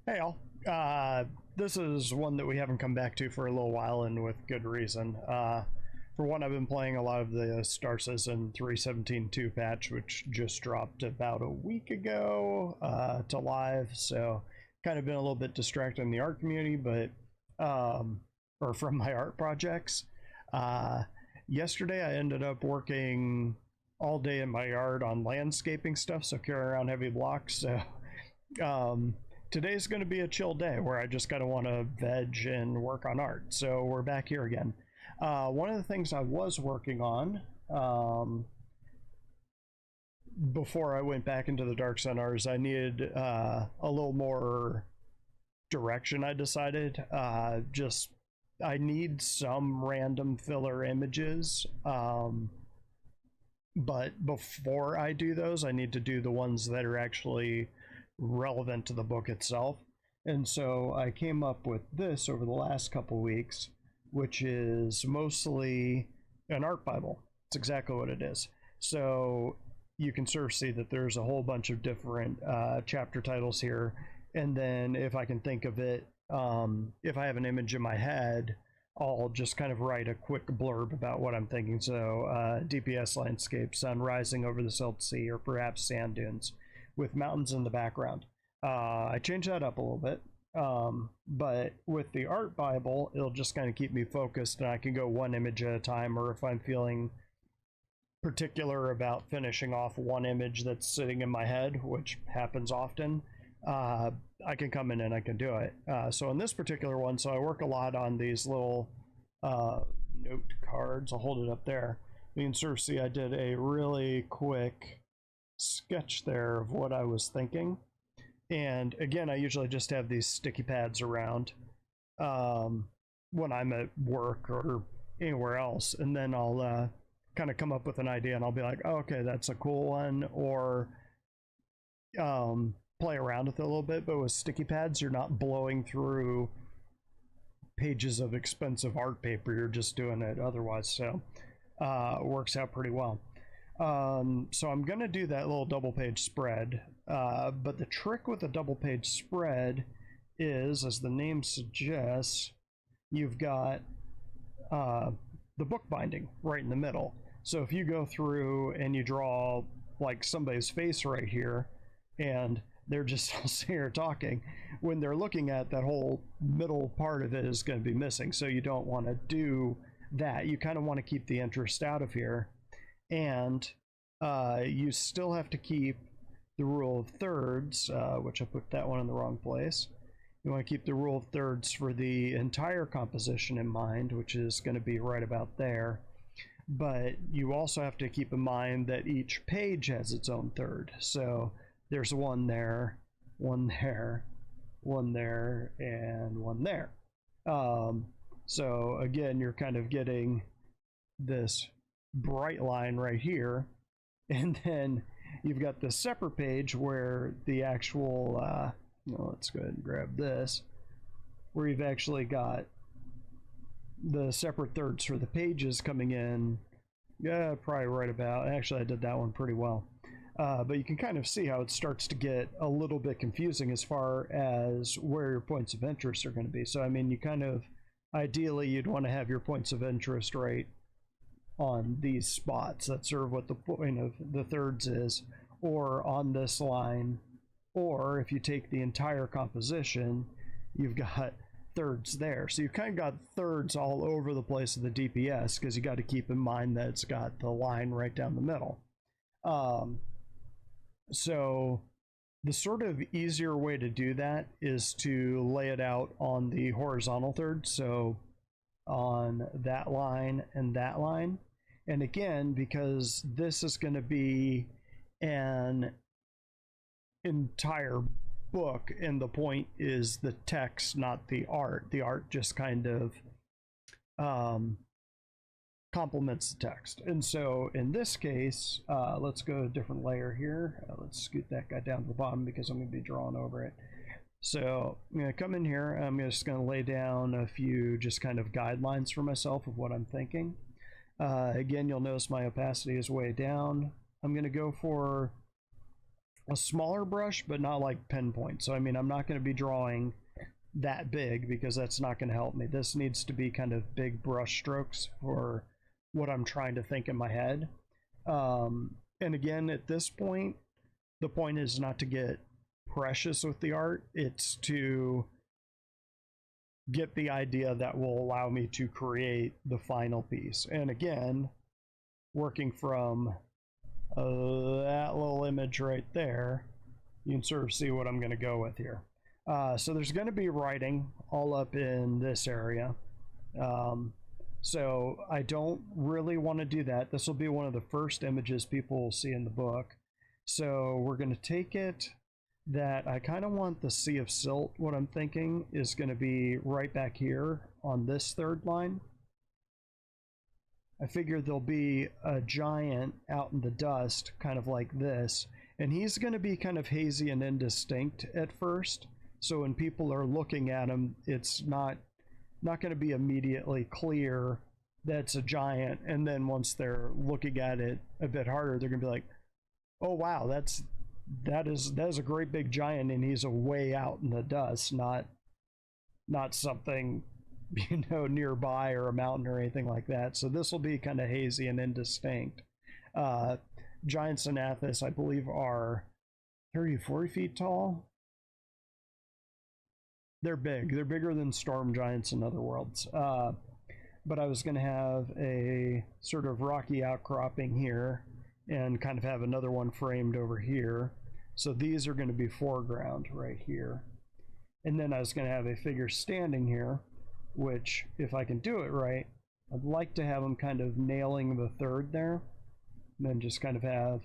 Hey all. This is one that we haven't come back to for a little while, and with good reason. For one, I've been playing a lot of the Star Citizen 3.17.2 patch, which just dropped about a week ago to live, so kind of been a little bit distracted in the art community, but or from my art projects. Yesterday, I ended up working all day in my yard on landscaping stuff, so carrying around heavy blocks. So today's going to be a chill day where I just kind of want to veg and work on art. So we're back here again. One of the things I was working on before I went back into the Dark Centers, I needed a little more direction. I decided I need some random filler images. But before I do those, I need to do the ones that are actually relevant to the book itself. And so I came up with this over the last couple weeks, which is mostly an art Bible. It's exactly what it is. So you can sort of see that there's a whole bunch of different chapter titles here. And then if I can think of it, if I have an image in my head, I'll just kind of write a quick blurb about what I'm thinking. So DPS landscape, sun rising over the Silt Sea, or perhaps sand dunes with mountains in the background. I changed that up a little bit, but with the art Bible, it'll just kind of keep me focused, and I can go one image at a time, or if I'm feeling particular about finishing off one image that's sitting in my head, which happens often, I can come in and I can do it. So in this particular one, so I work a lot on these little note cards. I'll hold it up there. You can sort of see I did a really quick sketch there of what I was thinking. And again, I usually just have these sticky pads around when I'm at work or anywhere else, and then I'll kind of come up with an idea and I'll be like, oh, okay, that's a cool one, or play around with it a little bit. But with sticky pads, you're not blowing through pages of expensive art paper, you're just doing it otherwise, so it works out pretty well. So I'm going to do that little double page spread, but the trick with a double page spread is, as the name suggests, you've got the book binding right in the middle. So if you go through and you draw like somebody's face right here, and they're just sitting here talking, when they're looking at that, whole middle part of it is going to be missing. So you don't want to do that. You kind of want to keep the interest out of here. And you still have to keep the rule of thirds, which I put that one in the wrong place. You want to keep the rule of thirds for the entire composition in mind, which is going to be right about there. But you also have to keep in mind that each page has its own third. So there's one there, one there, one there, and one there. So again, you're kind of getting this bright line right here, and then you've got the separate page where the actual let's go ahead and grab this, where you've actually got the separate thirds for the pages coming in. Yeah, probably right about, actually I did that one pretty well, but you can kind of see how it starts to get a little bit confusing as far as where your points of interest are going to be. So I mean, you kind of, ideally you'd want to have your points of interest right on these spots. That's sort of what the point of the thirds is, or on this line, or if you take the entire composition, you've got thirds there. So you've kind of got thirds all over the place of the DPS, because you got to keep in mind that it's got the line right down the middle. So the sort of easier way to do that is to lay it out on the horizontal third. So on that line and that line. And again, because this is going to be an entire book, and the point is the text, not the art. The art just kind of complements the text. And so in this case, let's go to a different layer here. Let's scoot that guy down to the bottom because I'm going to be drawing over it. So I'm going to come in here, and I'm just going to lay down a few just kind of guidelines for myself of what I'm thinking. Again, you'll notice my opacity is way down. I'm going to go for a smaller brush, but not like pinpoint. So I mean, I'm not going to be drawing that big because that's not going to help me. This needs to be kind of big brush strokes for what I'm trying to think in my head. And again, at this point, the point is not to get precious with the art. It's to get the idea that will allow me to create the final piece. And again, working from that little image right there, you can sort of see what I'm going to go with here. So there's going to be writing all up in this area. So I don't really want to do that. This will be one of the first images people will see in the book. So we're going to take it that I kind of want the Sea of Silt. What I'm thinking is going to be right back here on this third line. I figure there'll be a giant out in the dust, kind of like this, and he's going to be kind of hazy and indistinct at first. So when people are looking at him, it's not going to be immediately clear that's a giant. And then once they're looking at it a bit harder, they're going to be like, "Oh wow, that is a great big giant, and he's way out in the dust, not something nearby or a mountain or anything like that." So this will be kind of hazy and indistinct. Giant Sanathus, I believe, are 30 to 40 feet tall. They're big. They're bigger than storm giants in other worlds. But I was going to have a sort of rocky outcropping here and kind of have another one framed over here. So these are going to be foreground right here. And then I was going to have a figure standing here, which, if I can do it right, I'd like to have them kind of nailing the third there. And then just kind of have,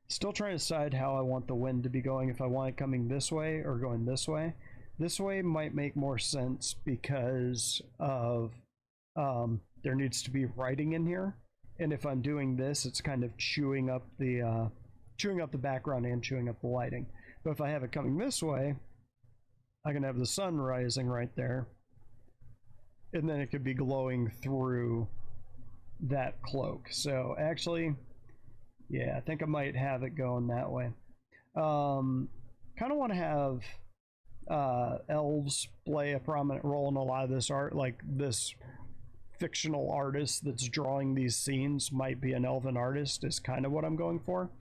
still trying to decide how I want the wind to be going, if I want it coming this way or going this way. This way might make more sense because of there needs to be writing in here. And if I'm doing this, it's kind of chewing up the background and chewing up the lighting. But if I have it coming this way, I can have the sun rising right there, and then it could be glowing through that cloak. So actually, yeah, I think I might have it going that way. Kind of want to have elves play a prominent role in a lot of this art. Like this fictional artist that's drawing these scenes might be an elven artist, is kind of what I'm going for.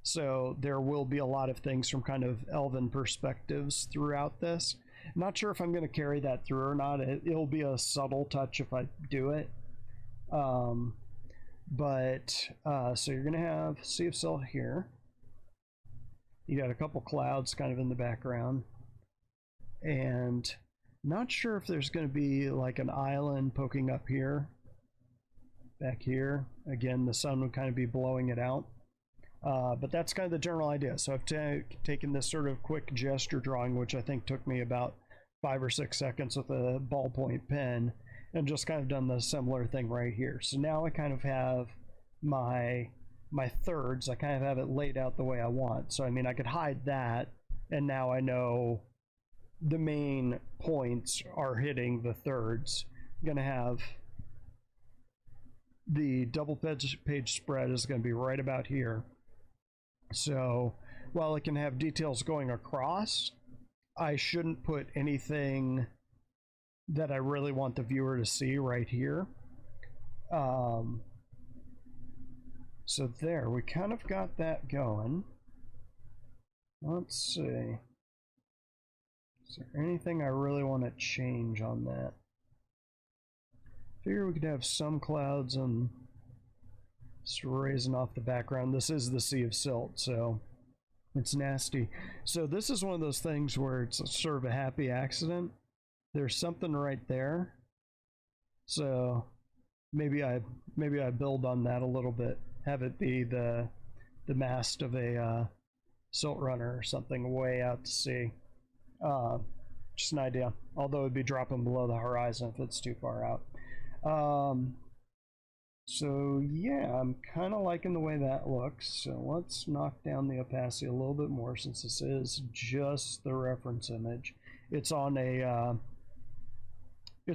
So there will be a lot of things from kind of elven perspectives throughout this. Not sure if I'm going to carry that through or not. It'll be a subtle touch if I do it. So you're going to have Sea of Silt here. You got a couple clouds kind of in the background. And not sure if there's going to be like an island poking up here. Back here. Again, the sun would kind of be blowing it out. But that's kind of the general idea. So I've taken this sort of quick gesture drawing, which I think took me about 5 or 6 seconds with a ballpoint pen, and just kind of done the similar thing right here. So now I kind of have my thirds. I kind of have it laid out the way I want. So I mean, I could hide that, and now I know the main points are hitting the thirds. I'm going to have the double page spread is going to be right about here. So while it can have details going across, I shouldn't put anything that I really want the viewer to see right here. So there, we kind of got that going. Let's see. Is there anything I really want to change on that? Figure we could have some clouds and just raising off the background. This is the Sea of Silt, so it's nasty. So this is one of those things where it's sort of a happy accident. There's something right there. So maybe I build on that a little bit. Have it be the mast of a silt runner or something way out to sea. Just an idea. Although it'd be dropping below the horizon if it's too far out. So yeah, I'm kind of liking the way that looks. So let's knock down the opacity a little bit more, since this is just the reference image. It's on a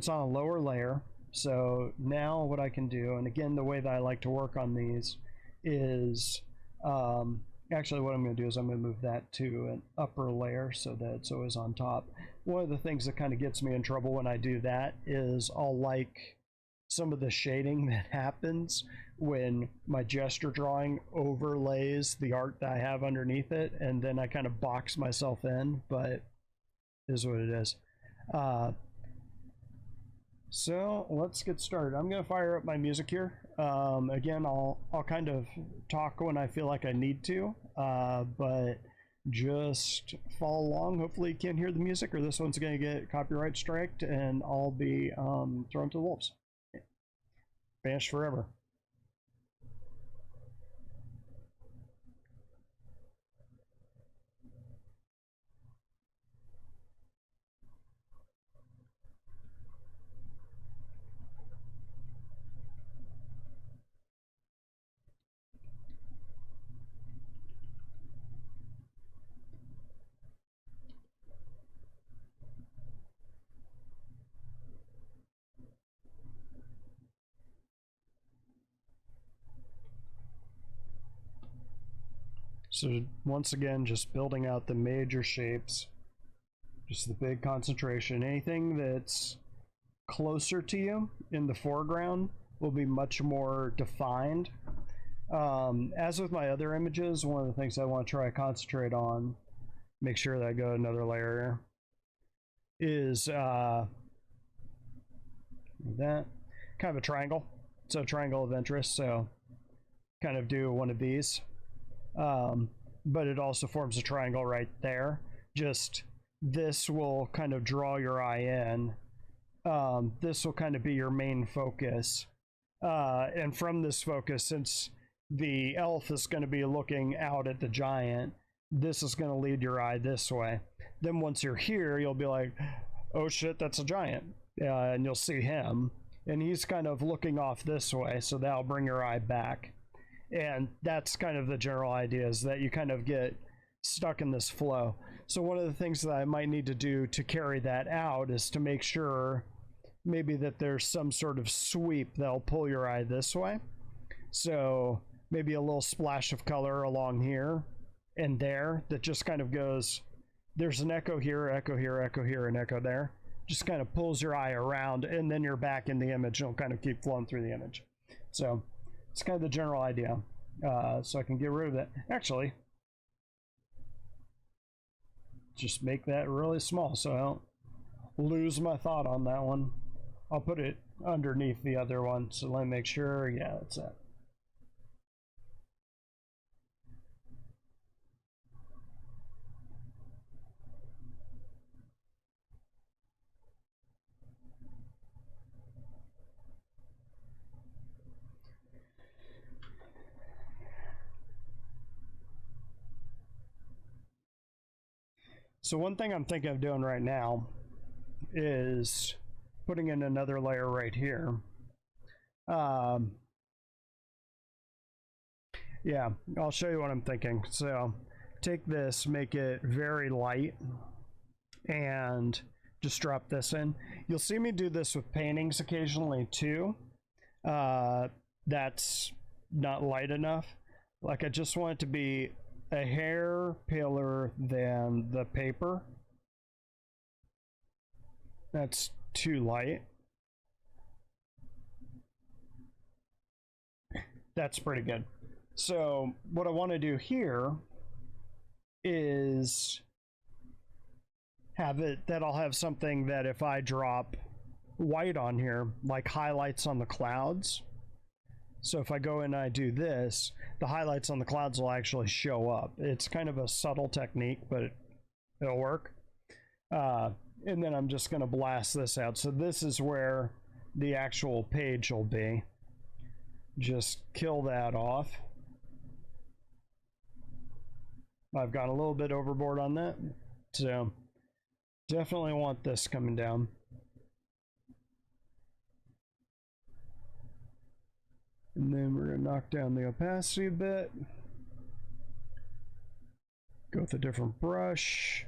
lower layer. So now what I can do, and again, the way that I like to work on these is Actually, what I'm going to do is I'm going to move that to an upper layer so that it's always on top. One of the things that kind of gets me in trouble when I do that is I'll like some of the shading that happens when my gesture drawing overlays the art that I have underneath it, and then I kind of box myself in, but it is what it is. So let's get started. I'm going to fire up my music here. Again, I'll kind of talk when I feel like I need to, but just follow along. Hopefully you can't hear the music, or this one's going to get copyright striked, and I'll be thrown to the wolves. Banished forever. So once again, just building out the major shapes, just the big concentration. Anything that's closer to you in the foreground will be much more defined. As with my other images, one of the things I want to try to concentrate on, make sure that I go another layer here, is that kind of a triangle. So triangle of interest, so kind of do one of these. But it also forms a triangle right there. Just this will kind of draw your eye in. This will kind of be your main focus. And from this focus, since the elf is going to be looking out at the giant, this is going to lead your eye this way. Then once you're here, you'll be like, oh shit, that's a giant. And you'll see him. And he's kind of looking off this way, so that'll bring your eye back. And that's kind of the general idea, is that you kind of get stuck in this flow. So one of the things that I might need to do to carry that out is to make sure maybe that there's some sort of sweep that'll pull your eye this way. So maybe a little splash of color along here and there that just kind of goes, there's an echo here, echo here, echo here, and echo there. Just kind of pulls your eye around, and then you're back in the image. It'll kind of keep flowing through the image. So it's kind of the general idea. So I can get rid of that. Actually, just make that really small so I don't lose my thought on that one. I'll put it underneath the other one. So let me make sure. Yeah, that's it. So one thing I'm thinking of doing right now is putting in another layer right here. Yeah, I'll show you what I'm thinking. So take this, make it very light, and just drop this in. You'll see me do this with paintings occasionally too. That's not light enough. Like, I just want it to be a hair paler than the paper. That's too light. That's pretty good. So what I want to do here is have it that I'll have something that if I drop white on here, like highlights on the clouds. So if I go in and I do this, the highlights on the clouds will actually show up. It's kind of a subtle technique, but it'll work. And then I'm just going to blast this out. So this is where the actual page will be. Just kill that off. I've got a little bit overboard on that. So definitely want this coming down. And then we're going to knock down the opacity a bit. Go with a different brush.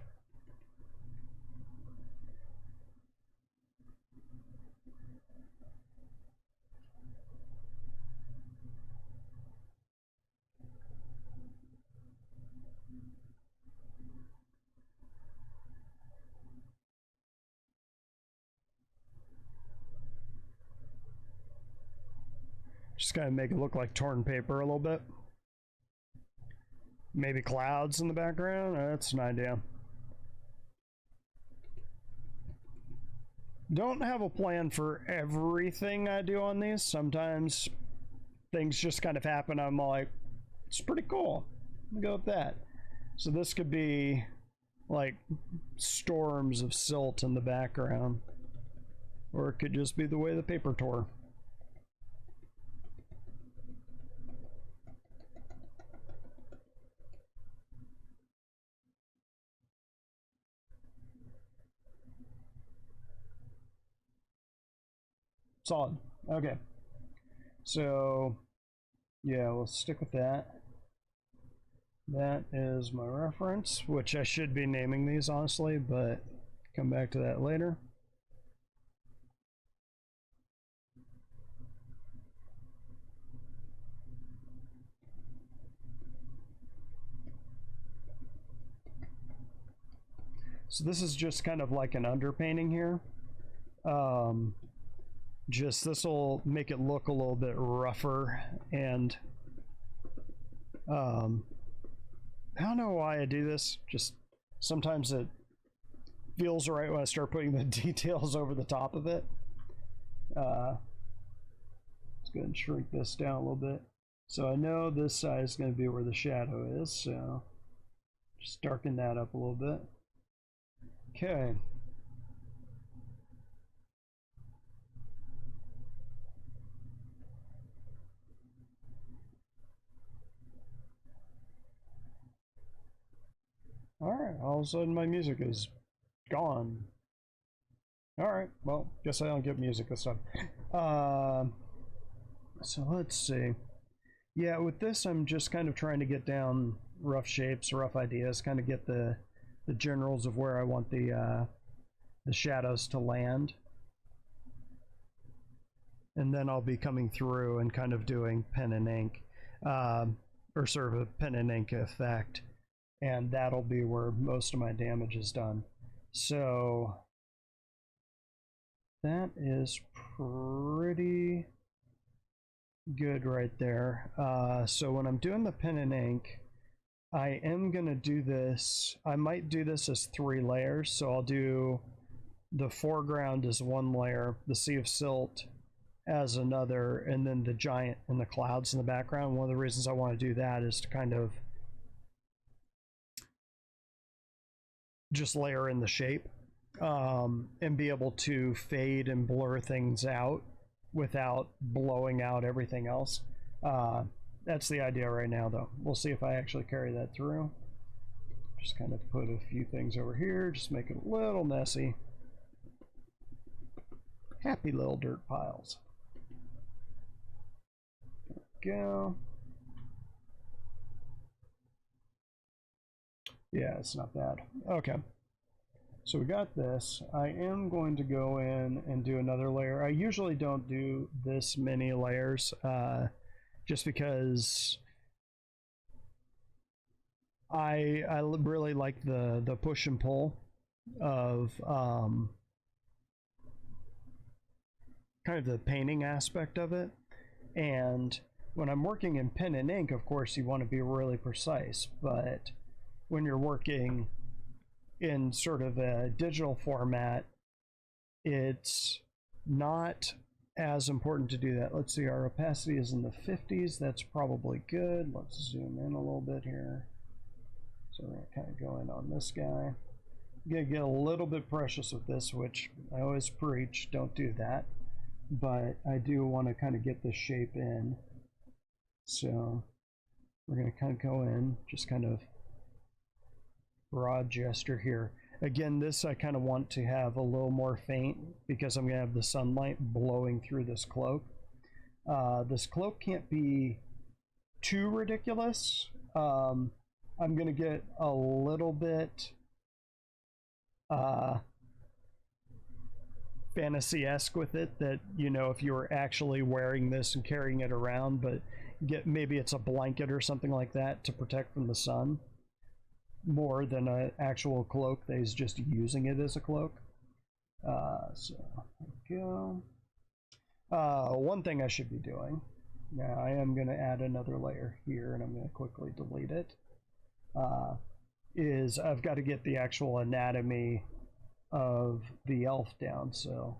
Just kind of make it look like torn paper a little bit. Maybe clouds in the background. That's an idea. Don't have a plan for everything I do on these. Sometimes things just kind of happen. I'm like, it's pretty cool. I'll go with that. So this could be like storms of silt in the background, or it could just be the way the paper tore. Solid. Okay. So yeah, we'll stick with that. That is my reference, which I should be naming these honestly, but come back to that later. So this is just kind of like an underpainting here. Just this will make it look a little bit rougher, and I don't know why I do this. Just sometimes it feels right when I start putting the details over the top of it. Let's go ahead and shrink this down a little bit. So I know this side is going to be where the shadow is, so just darken that up a little bit. Okay. Alright, all of a sudden my music is gone. Alright, well, guess I don't get music this time. So let's see. Yeah, with this I'm just kind of trying to get down rough shapes, rough ideas, kind of get the generals of where I want the shadows to land. And then I'll be coming through and kind of doing pen and ink, or sort of a pen and ink effect. And that'll be where most of my damage is done. So that is pretty good right there. So when I'm doing the pen and ink, I am gonna do this. I might do this as 3 layers. So I'll do the foreground as 1 layer, the sea of silt as another, and then the giant and the clouds in the background. One of the reasons I want to do that is to kind of just layer in the shape, and be able to fade and blur things out without blowing out everything else. That's the idea right now, though. We'll see if I actually carry that through. Just kind of put a few things over here, just make it a little messy. Happy little dirt piles. There we go. Yeah, it's not bad. Okay. So we got this. I am going to go in and do another layer. I usually don't do this many layers, just because I really like the push and pull of kind of the painting aspect of it. And when I'm working in pen and ink, of course, you want to be really precise, but when you're working in sort of a digital format, it's not as important to do that. Let's see, our opacity is in the 50s. That's probably good. Let's zoom in a little bit here. So we're going to kind of go in on this guy. I'm going to get a little bit precious with this, which I always preach, don't do that. But I do want to kind of get the shape in. So we're going to kind of go in, just kind of broad gesture here. Again, this I kind of want to have a little more faint because I'm going to have the sunlight blowing through this cloak. This cloak can't be too ridiculous. I'm going to get a little bit fantasy-esque with it, that, you know, if you were actually wearing this and carrying it around, but maybe it's a blanket or something like that to protect from the sun, more than an actual cloak that is just using it as a cloak. So there we go. One thing I should be doing Now I am going to add another layer here, and I'm going to quickly delete it. Is I've got to get the actual anatomy of the elf down. So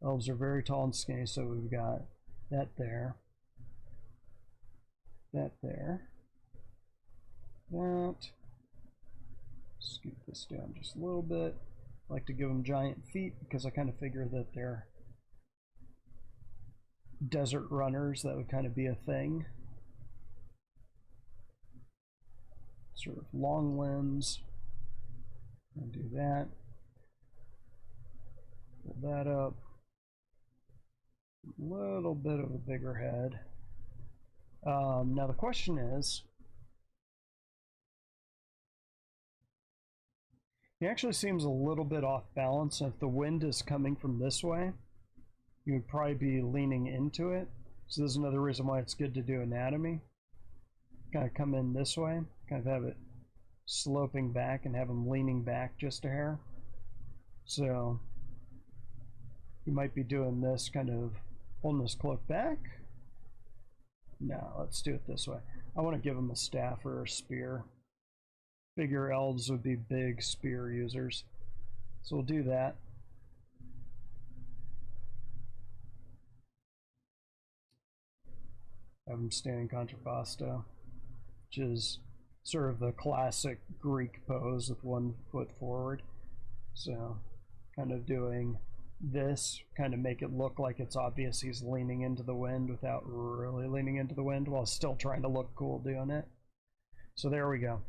elves are very tall and skinny, so we've got that there, that there, that. Scoot this down just a little bit. I like to give them giant feet because I kind of figure that they're desert runners. That would kind of be a thing. Sort of long limbs. And do that. Pull that up. A little bit of a bigger head. Now the question is, he actually seems a little bit off balance. If the wind is coming from this way, you would probably be leaning into it. So this is another reason why it's good to do anatomy. Kind of come in this way, kind of have it sloping back and have him leaning back just a hair. So you might be doing this, kind of holding his cloak back. No, let's do it this way. I want to give him a staff or a spear. Bigger elves would be big spear users. So we'll do that. Have him standing contrapposto, which is sort of the classic Greek pose with one foot forward. So kind of doing this, kind of make it look like it's obvious he's leaning into the wind without really leaning into the wind while still trying to look cool doing it. So there we go.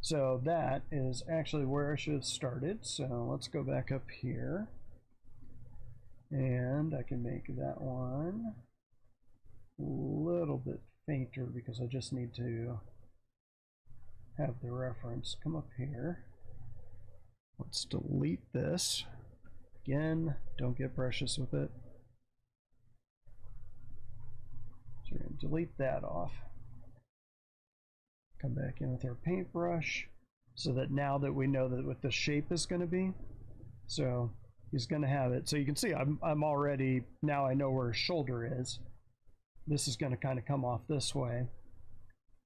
So that is actually where I should have started. So let's go back up here. And I can make that one a little bit fainter because I just need to have the reference come up here. Let's delete this. Again, don't get precious with it. So we're going to delete that off. Come back in with our paintbrush so that now that we know that what the shape is going to be, so he's going to have it. So you can see I'm already, now I know where his shoulder is. This is going to kind of come off this way.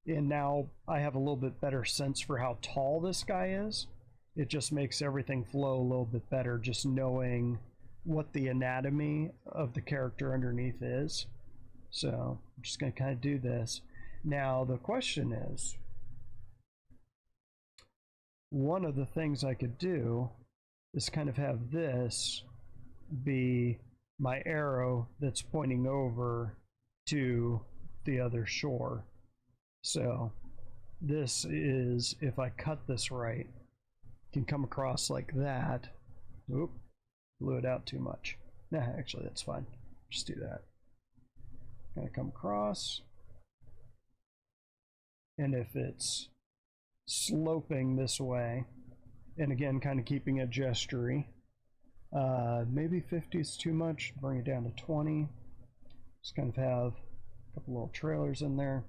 And now I have a little bit better sense for how tall this guy is. It just makes everything flow a little bit better just knowing what the anatomy of the character underneath is. So I'm just going to kind of do this. Now the question is, one of the things I could do is kind of have this be my arrow that's pointing over to the other shore. So this is, if I cut this right, can come across like that. Oop, blew it out too much. Nah, actually that's fine. Just do that. Gonna come across. And if it's sloping this way, and again kind of keeping it gestury, maybe 50 is too much, bring it down to 20. Just kind of have a couple little trailers in there.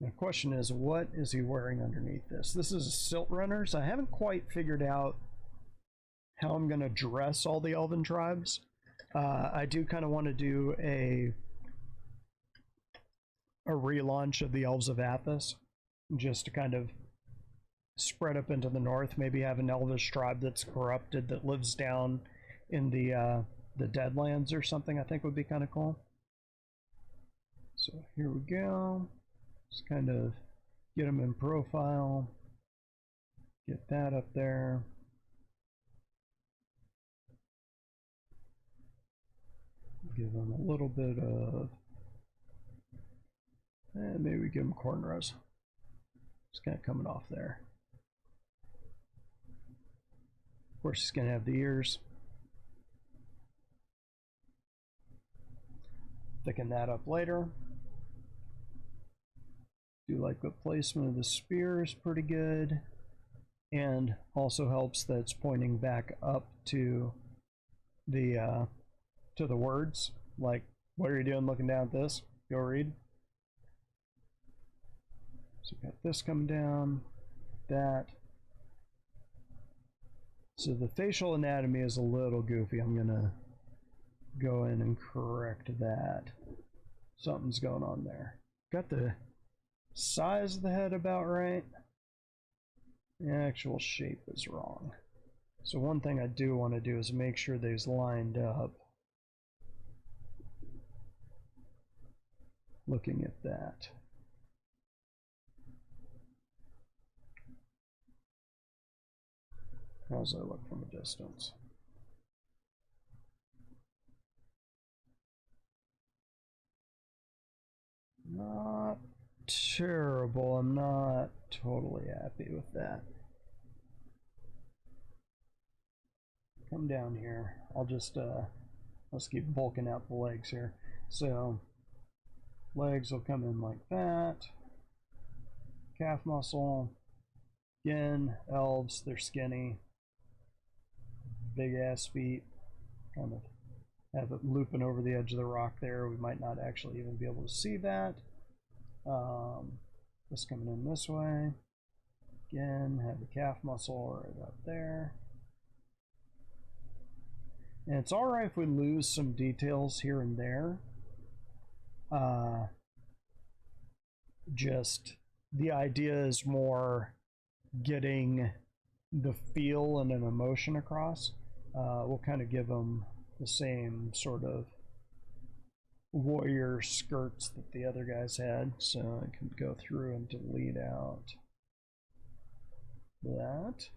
The question is, what is he wearing underneath this? This is a Silt Runners. I haven't quite figured out how I'm going to dress all the Elven tribes. I do kind of want to do a relaunch of the Elves of Athos, just to kind of spread up into the north. Maybe have an Elvish tribe that's corrupted that lives down in the Deadlands or something. I think would be kind of cool. So here we go. Just kind of get them in profile. Get that up there. Give them a little bit of, maybe give them cornrows. Just kind of coming off there. Of course, he's going to have the ears. Thicken that up later. Do like the placement of the spear is pretty good, and also helps that it's pointing back up to the words. Like, what are you doing looking down at this? Go read. So we got this coming down, that. So the facial anatomy is a little goofy. I'm gonna go in and correct that. something's going on there. Got the size of the head about right. The actual shape is wrong. So one thing I do want to do is make sure they's lined up. Looking at that. How's that look from a distance? Not terrible. I'm not totally happy with that. Come down here. Let's keep bulking out the legs here. So legs will come in like that. Calf muscle. Again, elves, they're skinny. Big ass feet. Kind of have it looping over the edge of the rock there. We might not actually even be able to see that. This coming in this way. Again, have the calf muscle right up there. And it's alright if we lose some details here and there. Just the idea is more getting the feel and an emotion across. We'll kind of give them the same sort of warrior skirts that the other guys had, so I can go through and delete out that.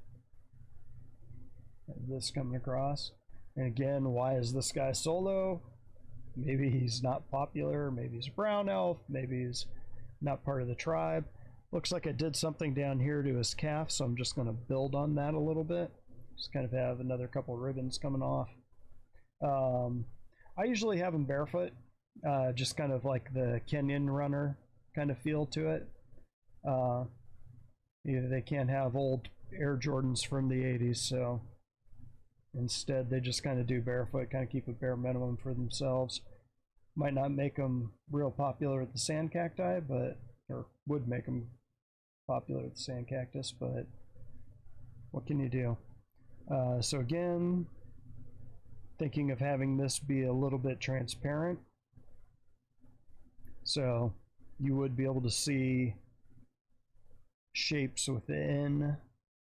Have this coming across. And again, why is this guy solo? Maybe he's not popular, maybe he's a brown elf, maybe he's not part of the tribe. Looks like I did something down here to his calf, so I'm just going to build on that a little bit. Just kind of have another couple ribbons coming off. I usually have him barefoot, just kind of like the Kenyan runner kind of feel to it. They can't have old Air Jordans from the 80s, so instead they just kind of do barefoot, kind of keep a bare minimum for themselves. Might not make them real popular with the sand cacti, but, or would make them popular with the sand cactus, but what can you do? So again, thinking of having this be a little bit transparent, so you would be able to see shapes within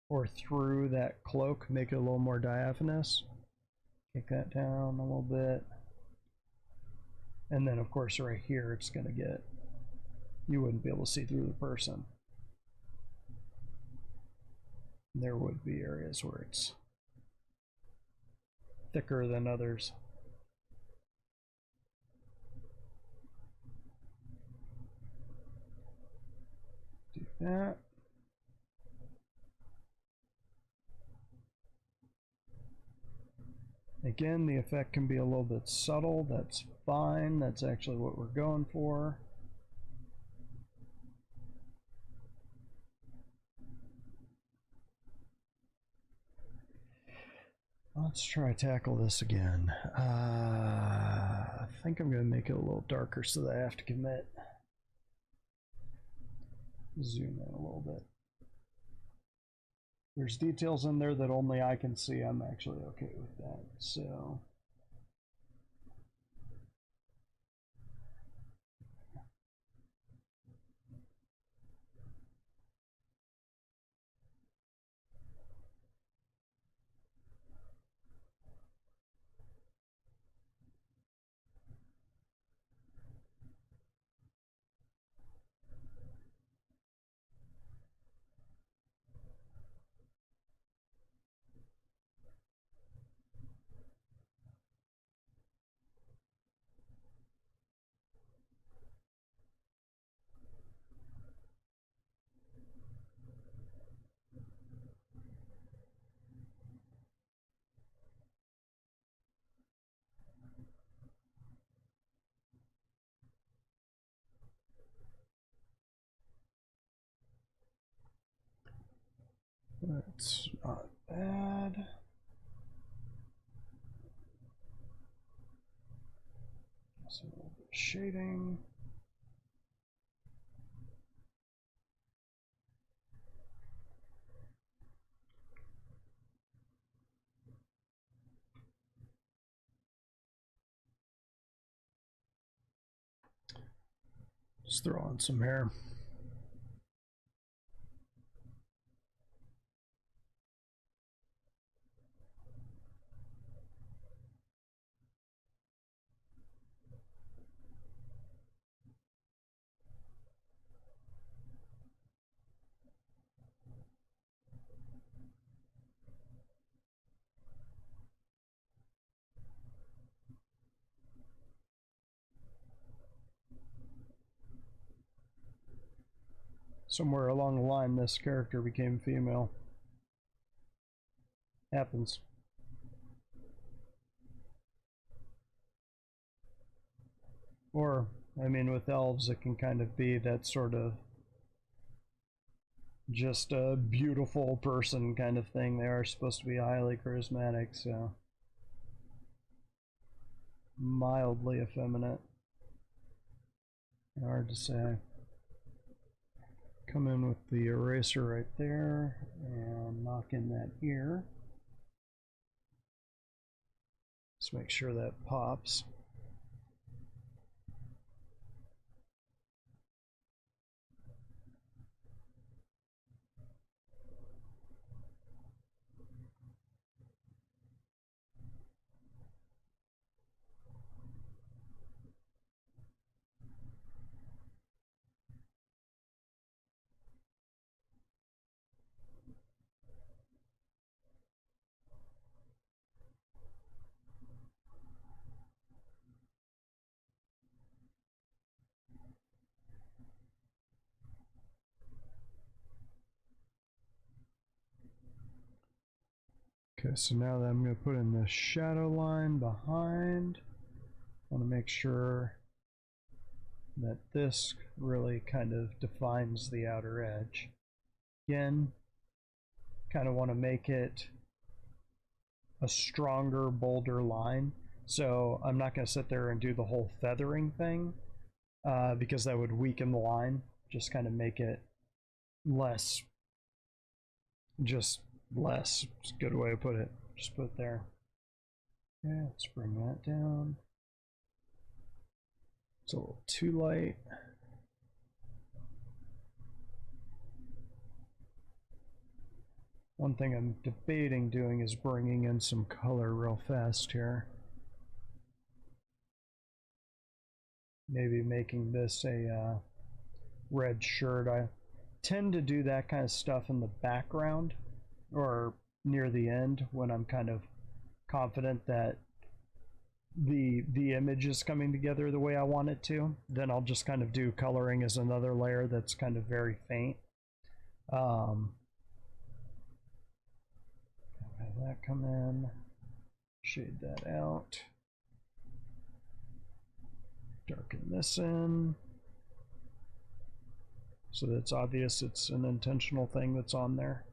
or through that cloak, make it a little more diaphanous. Kick that down a little bit. And then of course right here it's going to get, you wouldn't be able to see through the person. There would be areas where it's thicker than others. Do that. Again, the effect can be a little bit subtle. That's fine. That's actually what we're going for. Let's try to tackle this again. I think I'm going to make it a little darker so that I have to commit. Zoom in a little bit. There's details in there that only I can see. I'm actually okay with that. So that's not bad. Just a little bit of shading. Just throw on some hair. Somewhere along the line, this character became female. Happens. Or, I mean, with elves, it can kind of be that sort of just a beautiful person kind of thing. They are supposed to be highly charismatic, so mildly effeminate. Hard to say. Come in with the eraser right there and knock in that ear. Let's make sure that pops. Okay, so now that I'm going to put in the shadow line behind, I want to make sure that this really kind of defines the outer edge. Again, kind of want to make it a stronger, bolder line. So I'm not going to sit there and do the whole feathering thing because that would weaken the line. Just kind of make it less, just less. It's a good way to put it. Just put it there. Yeah, let's bring that down. It's a little too light. One thing I'm debating doing is bringing in some color real fast here. Maybe making this a red shirt. I tend to do that kind of stuff in the background or near the end when I'm kind of confident that the image is coming together the way I want it to. Then I'll just kind of do coloring as another layer that's kind of very faint. Have that come in, shade that out, darken this in so that it's obvious it's an intentional thing that's on there.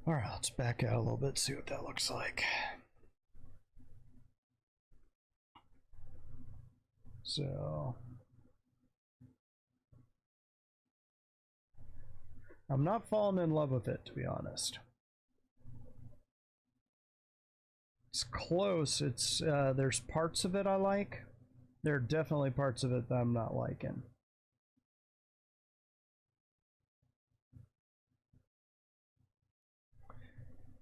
All right, let's back out a little bit, see what that looks like. So I'm not falling in love with it, to be honest. It's close. It's there's parts of it I like. There are definitely parts of it that I'm not liking.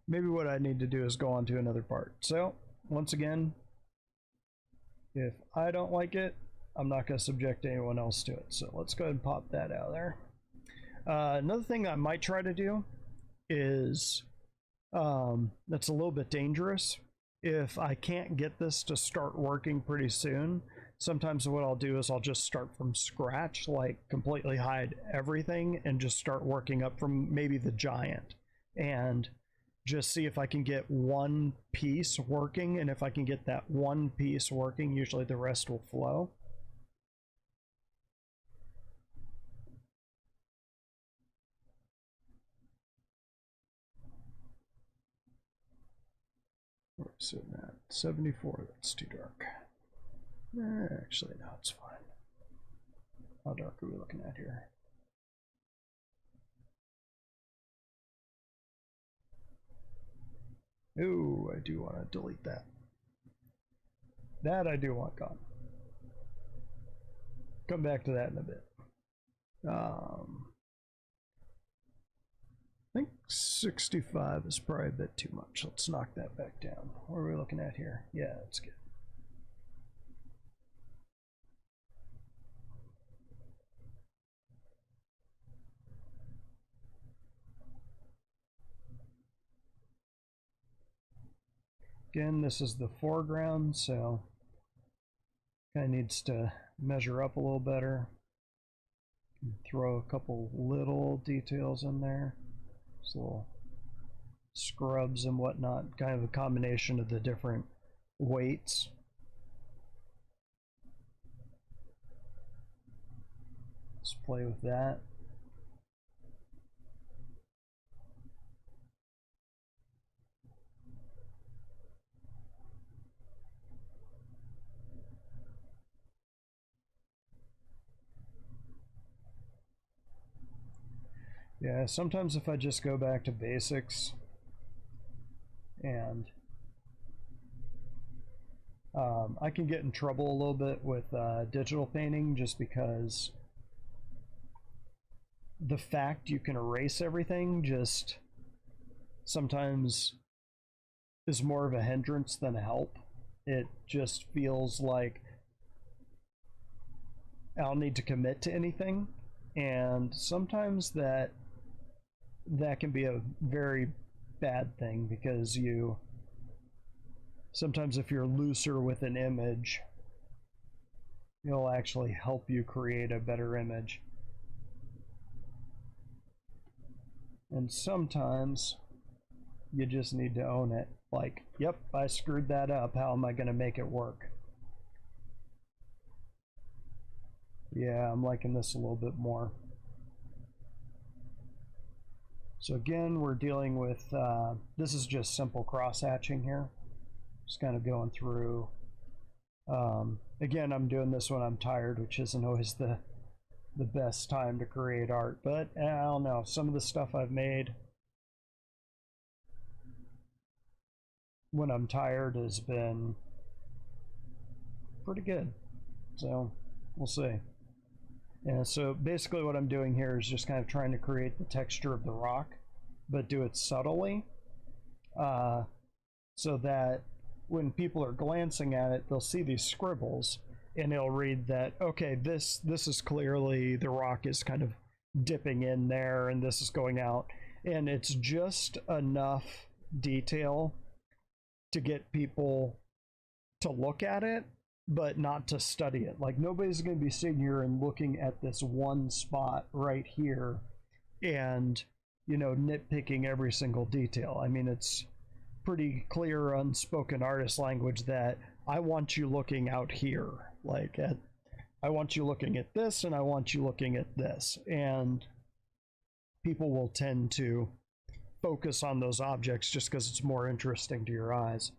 Maybe what I need to do is go on to another part. So once again, if I don't like it, I'm not going to subject anyone else to it. So let's go ahead and pop that out of there. Another thing I might try to do is that's a little bit dangerous. If I can't get this to start working pretty soon, sometimes what I'll do is I'll just start from scratch, like completely hide everything and just start working up from maybe the giant and just see if I can get one piece working. And if I can get that one piece working, usually the rest will flow. Where is it at? 74, that's too dark. Actually, no, it's fine. How dark are we looking at here? Ooh, I do want to delete that. That I do want gone. Come back to that in a bit. I think 65 is probably a bit too much. Let's knock that back down. What are we looking at here? Yeah, that's good. Again, this is the foreground, so kind of needs to measure up a little better. Throw a couple little details in there. Just little scrubs and whatnot, kind of a combination of the different weights. Let's play with that. Yeah, sometimes if I just go back to basics and I can get in trouble a little bit with digital painting just because the fact you can erase everything just sometimes is more of a hindrance than a help. It just feels like I don't need to commit to anything, and sometimes that can be a very bad thing because sometimes if you're looser with an image, it'll actually help you create a better image. And sometimes you just need to own it. Like, yep, I screwed that up. How am I going to make it work? Yeah, I'm liking this a little bit more. So again, we're dealing with, this is just simple cross-hatching here. Just kind of going through. Again, I'm doing this when I'm tired, which isn't always the best time to create art, but I don't know, some of the stuff I've made when I'm tired has been pretty good, so we'll see. And so basically what I'm doing here is just kind of trying to create the texture of the rock, but do it subtly, so that when people are glancing at it, they'll see these scribbles and it'll read that, okay, this is clearly the rock is kind of dipping in there and this is going out, and it's just enough detail to get people to look at it but not to study it. Like, nobody's going to be sitting here and looking at this one spot right here and, you know, nitpicking every single detail. I mean, it's pretty clear unspoken artist language that I want you looking out here, like I want you looking at this and I want you looking at this, and people will tend to focus on those objects just because it's more interesting to your eyes.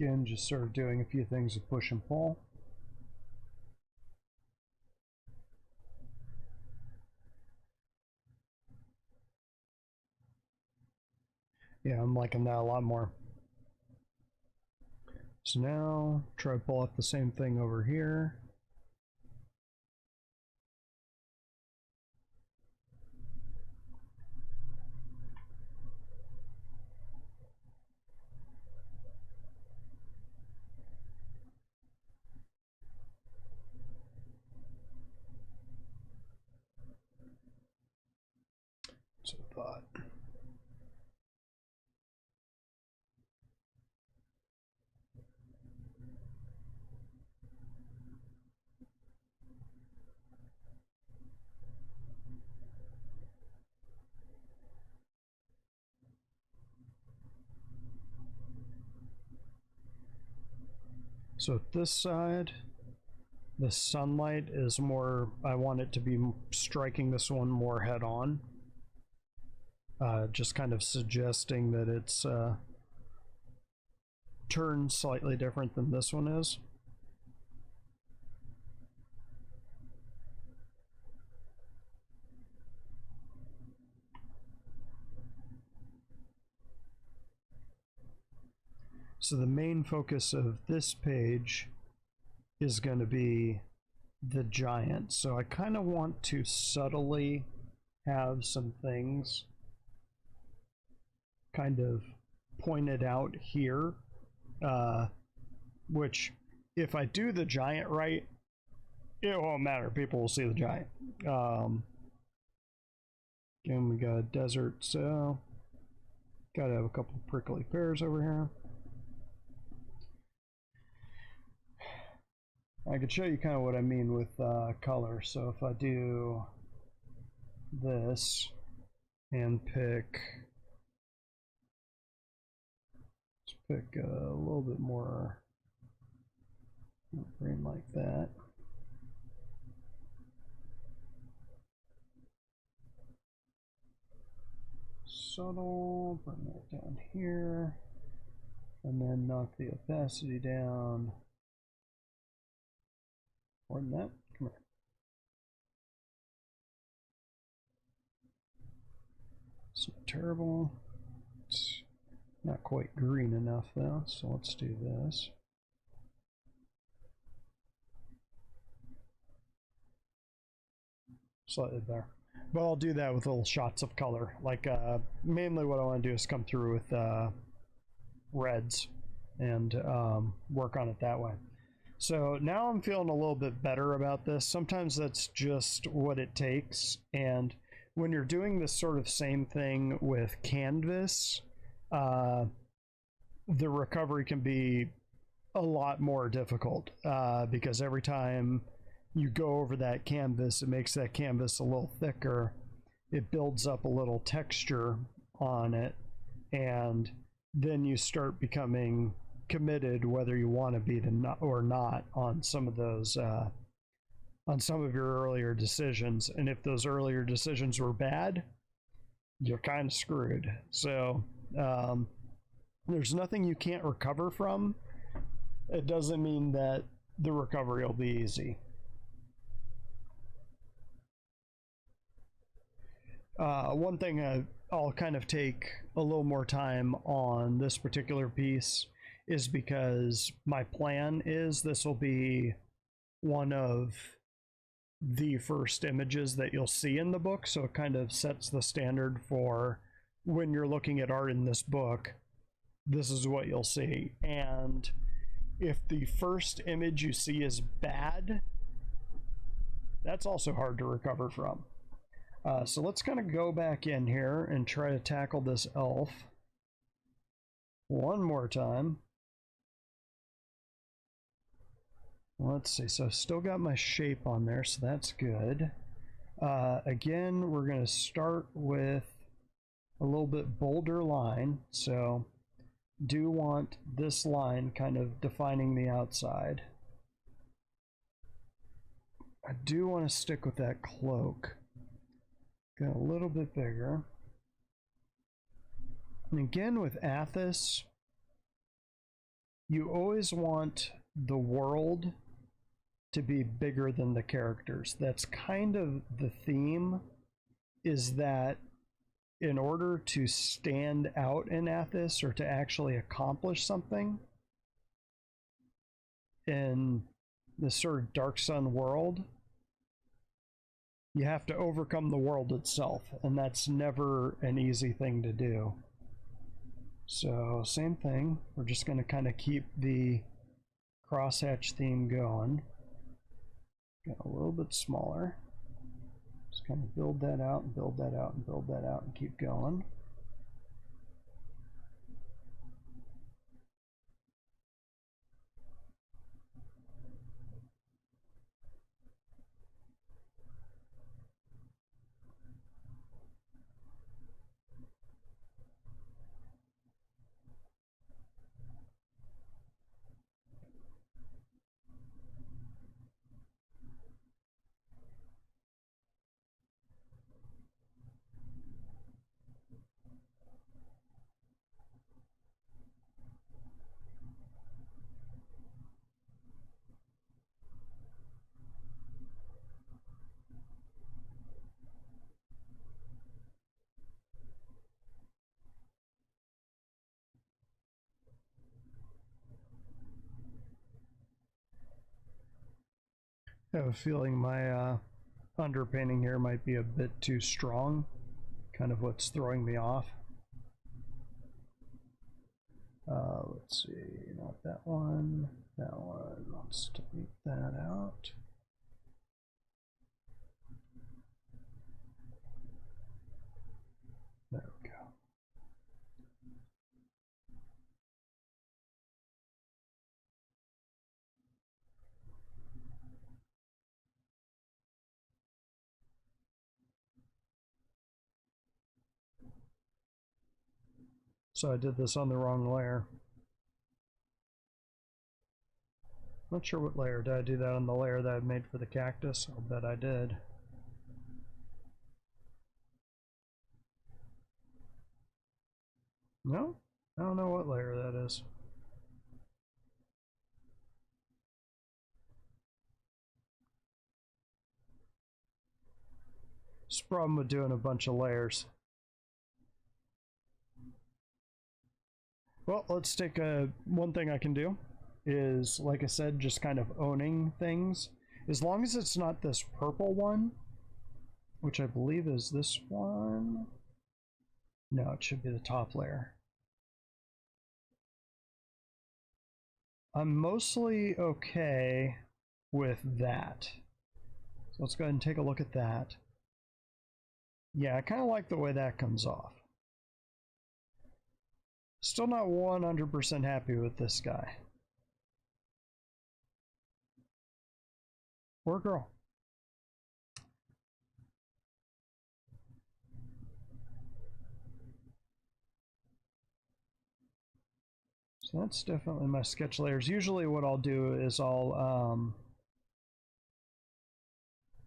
Again, just sort of doing a few things with push and pull. Yeah, I'm liking that a lot more. So now, try to pull off the same thing over here. So I thought. So this side, the sunlight is more, I want it to be striking this one more head on. Just kind of suggesting that it's turned slightly different than this one is. So the main focus of this page is going to be the giant. So I kind of want to subtly have some things kind of pointed out here, which if I do the giant right, it won't matter. People will see the giant. Again, we got a desert, so gotta have a couple of prickly pears over here. I could show you kind of what I mean with color. So if I do this and pick a little bit more green like that. Subtle, bring that down here, and then knock the opacity down. More than that, come here. It's not terrible. It's not quite green enough though, so let's do this. Slightly better. But I'll do that with little shots of color. Like mainly what I want to do is come through with reds and work on it that way. So now I'm feeling a little bit better about this. Sometimes that's just what it takes. And when you're doing this sort of same thing with canvas, the recovery can be a lot more difficult because every time you go over that canvas, it makes that canvas a little thicker. It builds up a little texture on it, and then you start becoming committed whether you want to be or not on some of those on some of your earlier decisions. And if those earlier decisions were bad, you're kind of screwed. So there's nothing you can't recover from. It doesn't mean that the recovery will be easy. One thing I'll kind of take a little more time on this particular piece is because my plan is this will be one of the first images that you'll see in the book, so it kind of sets the standard for when you're looking at art in this book, this is what you'll see. And if the first image you see is bad, that's also hard to recover from. So let's kind of go back in here and try to tackle this elf one more time. Let's see, so I've still got my shape on there, so that's good. Again, we're going to start with a little bit bolder line, so do want this line kind of defining the outside. I do want to stick with that cloak. Go a little bit bigger. And again with Athos, you always want the world to be bigger than the characters. That's kind of the theme, is that in order to stand out in Athos or to actually accomplish something in this sort of Dark Sun world, you have to overcome the world itself, and that's never an easy thing to do. So same thing, we're just going to kind of keep the crosshatch theme going. Get a little bit smaller. Just kind of build that out and build that out and build that out and keep going. I have a feeling my underpainting here might be a bit too strong. Kind of what's throwing me off. Let's see, not that one, that one. Let's delete that out. There we go. So I did this on the wrong layer. Not sure what layer. Did I do that on the layer that I made for the cactus? I'll bet I did. No? I don't know what layer that is. It's the problem with doing a bunch of layers. Well, let's take one thing I can do is, like I said, just kind of owning things. As long as it's not this purple one, which I believe is this one. No, it should be the top layer. I'm mostly okay with that. So let's go ahead and take a look at that. Yeah, I kind of like the way that comes off. Still not 100% happy with this guy. Or girl. So that's definitely my sketch layers. Usually what I'll do is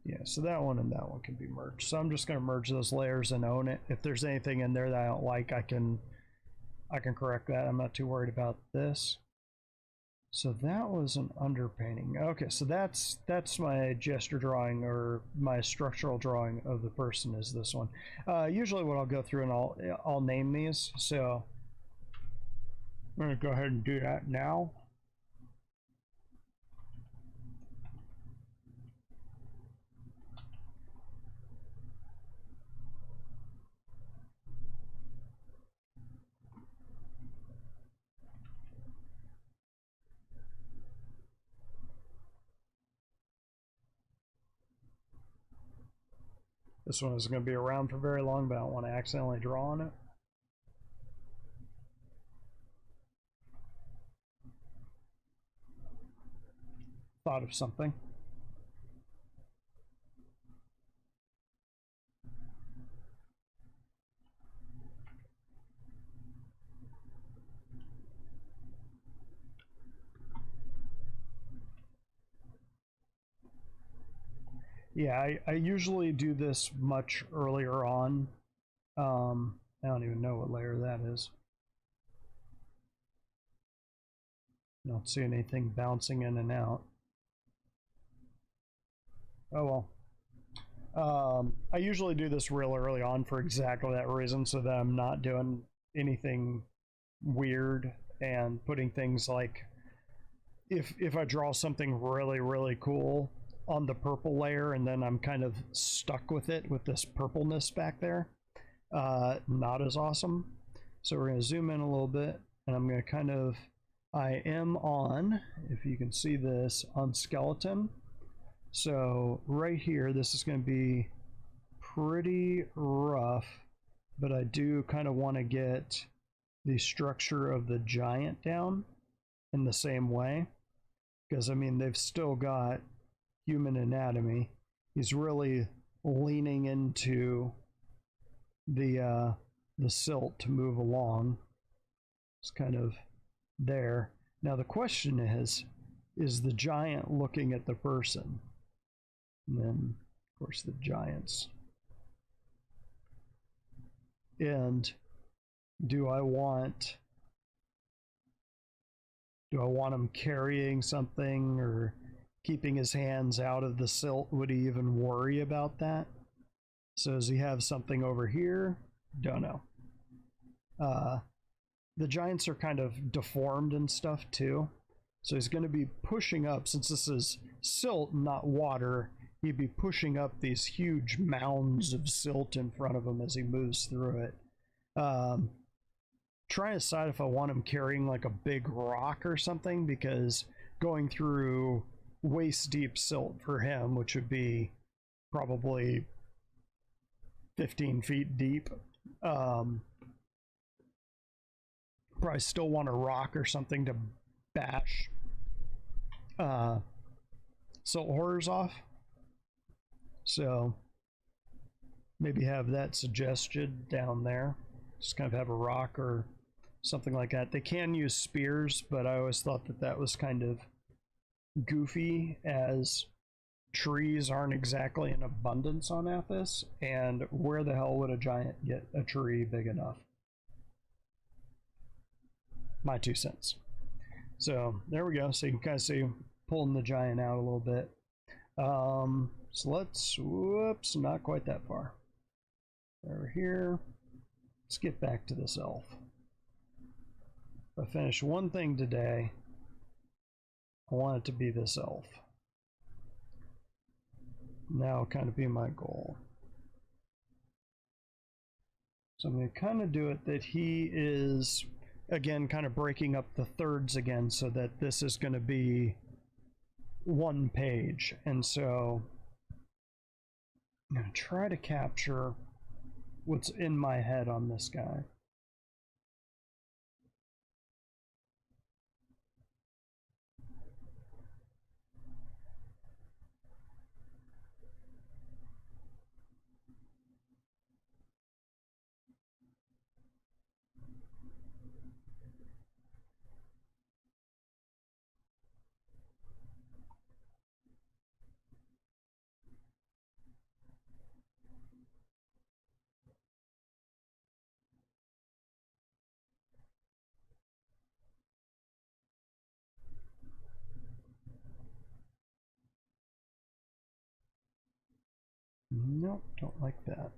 yeah, so that one and that one can be merged. So I'm just going to merge those layers and own it. If there's anything in there that I don't like, I can correct that. I'm not too worried about this. So that was an underpainting. Okay, so that's my gesture drawing, or my structural drawing of the person is this one. Usually what I'll go through and I'll name these. So I'm going to go ahead and do that now. This one isn't going to be around for very long, but I don't want to accidentally draw on it. Thought of something. Yeah, I usually do this much earlier on. I don't even know what layer that is. I don't see anything bouncing in and out. Oh well. I usually do this real early on for exactly that reason, so that I'm not doing anything weird and putting things like, if I draw something really, really cool on the purple layer and then I'm kind of stuck with it with this purpleness back there, not as awesome. So we're going to zoom in a little bit, and I'm going to kind of, I am on, if you can see this, on skeleton. So right here, this is going to be pretty rough, but I do kind of want to get the structure of the giant down in the same way, because I mean, they've still got human anatomy. He's really leaning into the silt to move along. It's kind of there. Now the question is the giant looking at the person? And then, of course, the giants. And do I want him carrying something or keeping his hands out of the silt? Would he even worry about that? So does he have something over here? Don't know. The giants are kind of deformed and stuff too. So he's going to be pushing up, since this is silt, not water, he'd be pushing up these huge mounds of silt in front of him as he moves through it. Trying to decide if I want him carrying like a big rock or something, because going through waist deep silt for him, which would be probably 15 feet deep, probably still want a rock or something to bash silt horrors off. So maybe have that suggested down there. Just kind of have a rock or something like that. They can use spears, but I always thought that that was kind of goofy, as trees aren't exactly in abundance on Athos, and where the hell would a giant get a tree big enough? My 2 cents. So there we go. So you can kind of see pulling the giant out a little bit. So let's, whoops, not quite that far. Over here. Let's get back to this elf. If I finish one thing today, I want it to be this elf. Now kind of be my goal. So I'm going to kind of do it that he is, again, kind of breaking up the thirds again, so that this is going to be one page. And so I'm going to try to capture what's in my head on this guy. Nope, don't like that.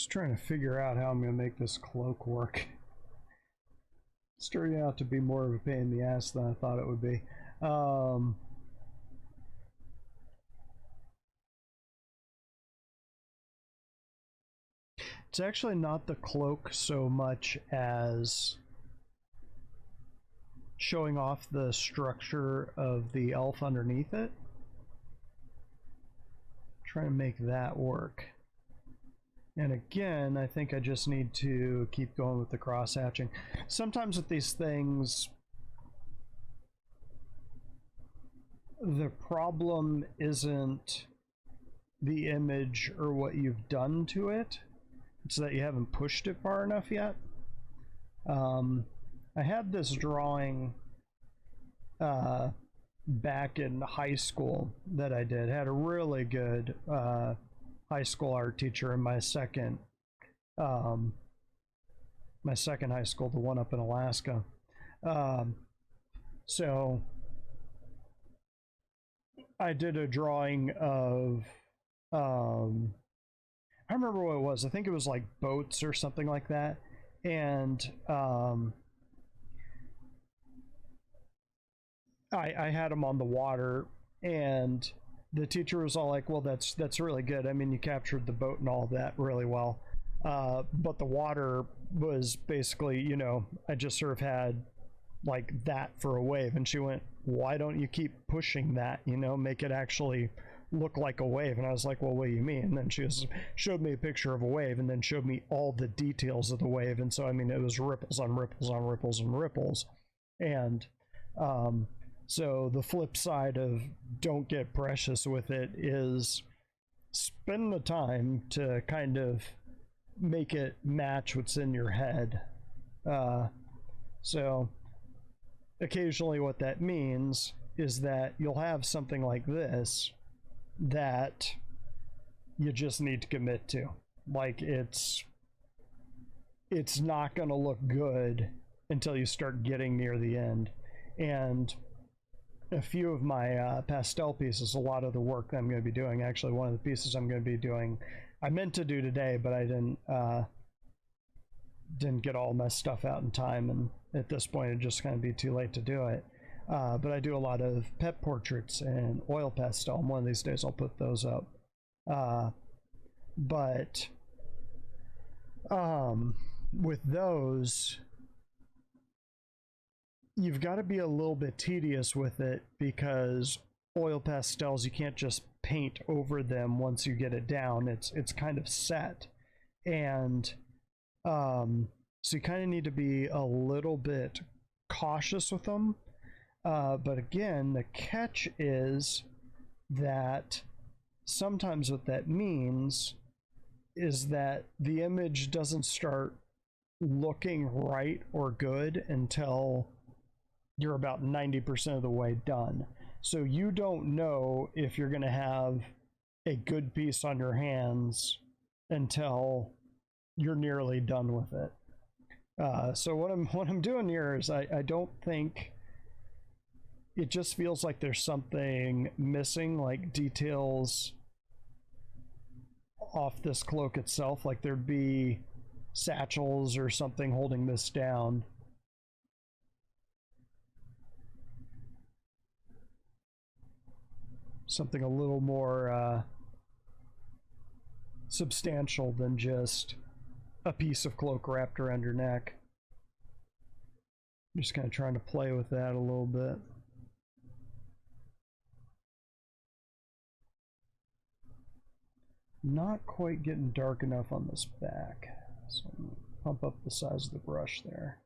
Just trying to figure out how I'm going to make this cloak work. It's turning out to be more of a pain in the ass than I thought it would be. It's actually not the cloak so much as showing off the structure of the elf underneath it. Trying to make that work. And again, I think I just need to keep going with the cross hatching. Sometimes with these things, the problem isn't the image or what you've done to it. It's that you haven't pushed it far enough yet. I had this drawing back in high school that I did. Had a really good high school art teacher in my second high school, the one up in Alaska. So I did a drawing of I remember what it was. I think it was like boats or something like that. And I had them on the water, and the teacher was all like, well, that's really good. I mean, you captured the boat and all of that really well. But the water was basically, you know, I just sort of had like that for a wave. And she went, why don't you keep pushing that, you know, make it actually look like a wave? And I was like, well, what do you mean? And then she showed me a picture of a wave and then showed me all the details of the wave. And so, I mean, it was ripples on ripples on ripples and ripples. And so the flip side of don't get precious with it is spend the time to kind of make it match what's in your head. So occasionally what that means is that you'll have something like this that you just need to commit to. Like it's not going to look good until you start getting near the end. And a few of my pastel pieces, a lot of the work that I'm going to be doing, actually one of the pieces I'm going to be doing, I meant to do today, but I didn't get all my stuff out in time, and at this point it'd just kind of be too late to do it. But I do a lot of pet portraits and oil pastel, and one of these days I'll put those up. But with those, you've got to be a little bit tedious with it, because oil pastels, you can't just paint over them once you get it down. It's kind of set. And so you kind of need to be a little bit cautious with them. But again, the catch is that sometimes what that means is that the image doesn't start looking right or good until you're about 90% of the way done. So you don't know if you're going to have a good piece on your hands until you're nearly done with it. So what I'm doing here is I don't think, it just feels like there's something missing, like details off this cloak itself, like there'd be satchels or something holding this down. Something a little more substantial than just a piece of cloak wrapped around your neck. I'm just kind of trying to play with that a little bit. Not quite getting dark enough on this back, so I'm going to pump up the size of the brush there.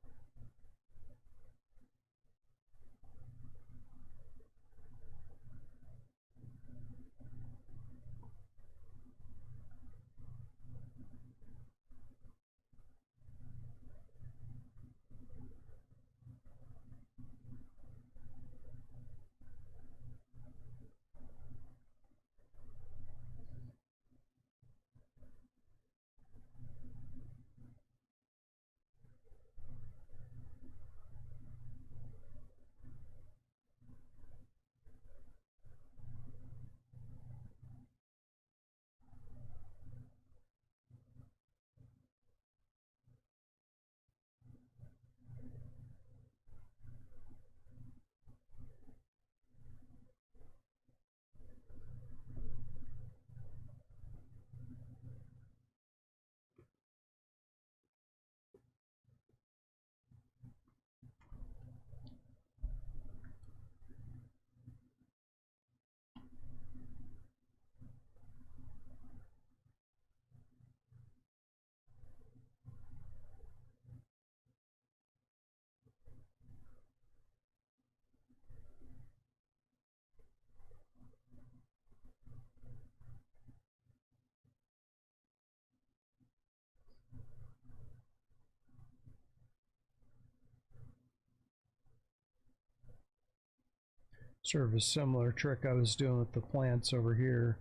sort of a similar trick I was doing with the plants over here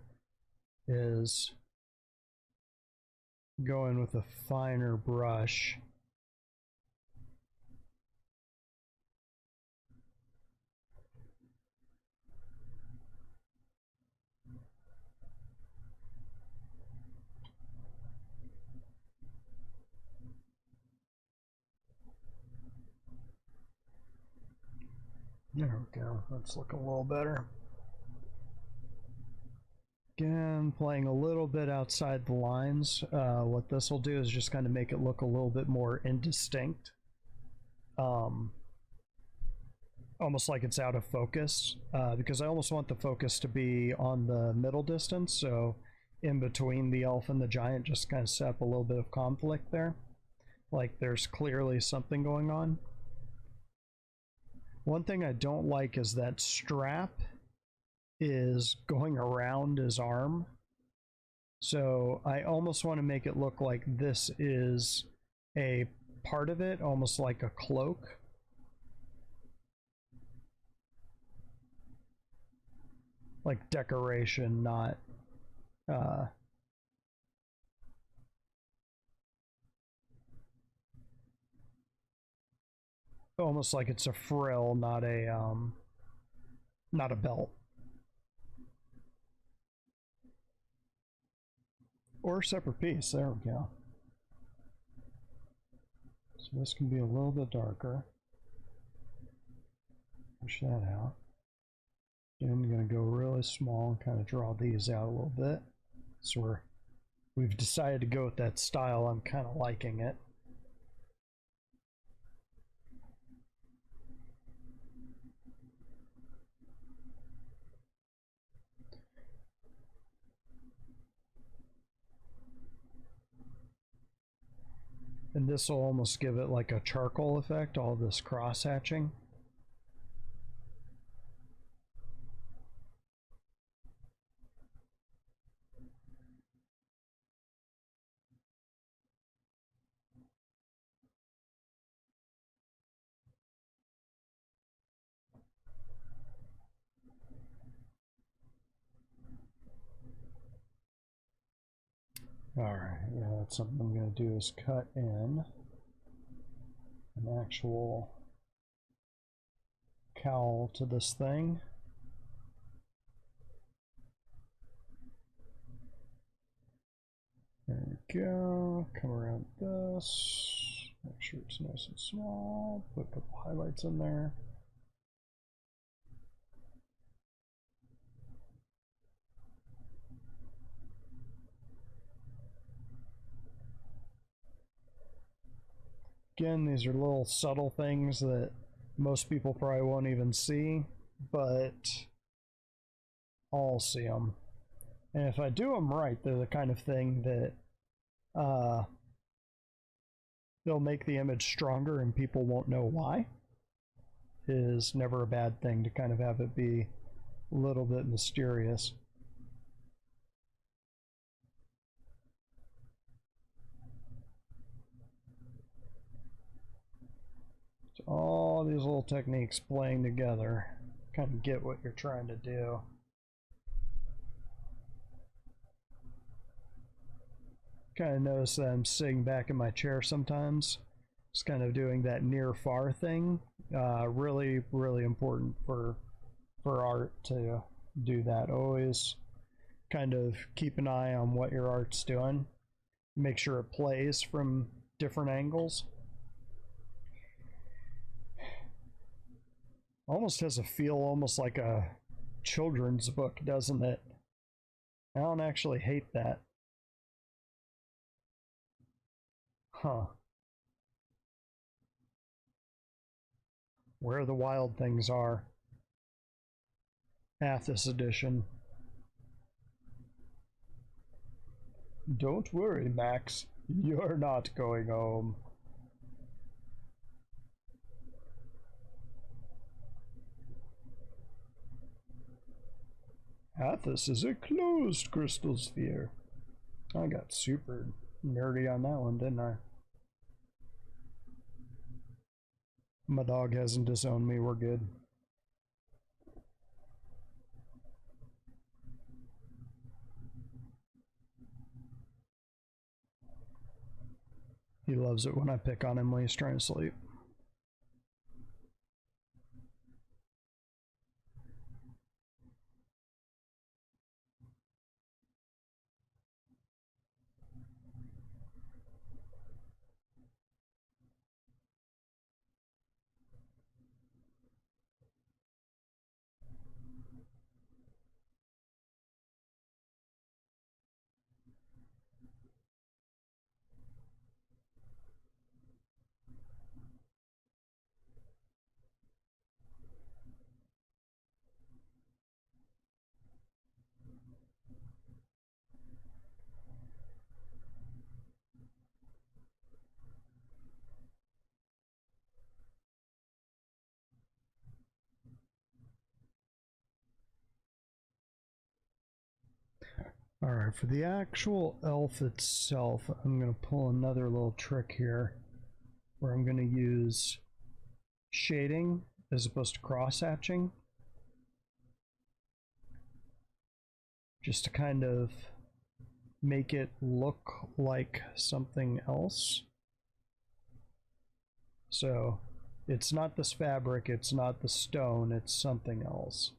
is going with a finer brush. There we go. Let's look a little better. Again, playing a little bit outside the lines. What this will do is just kind of make it look a little bit more indistinct. Almost like it's out of focus, because I almost want the focus to be on the middle distance, so in between the elf and the giant, just kind of set up a little bit of conflict there. Like there's clearly something going on. One thing I don't like is that strap is going around his arm. So I almost want to make it look like this is a part of it, almost like a cloak. Like decoration, not almost like it's a frill, not a belt. Or a separate piece. There we go. So this can be a little bit darker. Push that out. And I'm going to go really small and kind of draw these out a little bit. So we've decided to go with that style. I'm kind of liking it. And this will almost give it like a charcoal effect, all this cross hatching. Alright, yeah, that's something I'm going to do is cut in an actual cowl to this thing. There we go. Come around this. Make sure it's nice and small. Put a couple highlights in there. Again, these are little subtle things that most people probably won't even see, but I'll see them. And if I do them right, they're the kind of thing that they'll make the image stronger and people won't know why. It is never a bad thing to kind of have it be a little bit mysterious. So all these little techniques playing together, kind of get what you're trying to do. Kind of notice that I'm sitting back in my chair sometimes, just kind of doing that near far thing. Really, really important for art to do that. Always kind of keep an eye on what your art's doing. Make sure it plays from different angles. Almost has a feel almost like a children's book, doesn't it? I don't actually hate that. Huh. Where the Wild Things Are. Athos edition. Don't worry, Max. You're not going home. Athos is a closed crystal sphere. I got super nerdy on that one, didn't I? My dog hasn't disowned me, we're good. He loves it when I pick on him when he's trying to sleep. Alright, for the actual elf itself, I'm going to pull another little trick here where I'm going to use shading as opposed to cross-hatching, just to kind of make it look like something else. So it's not this fabric, it's not the stone, it's something else.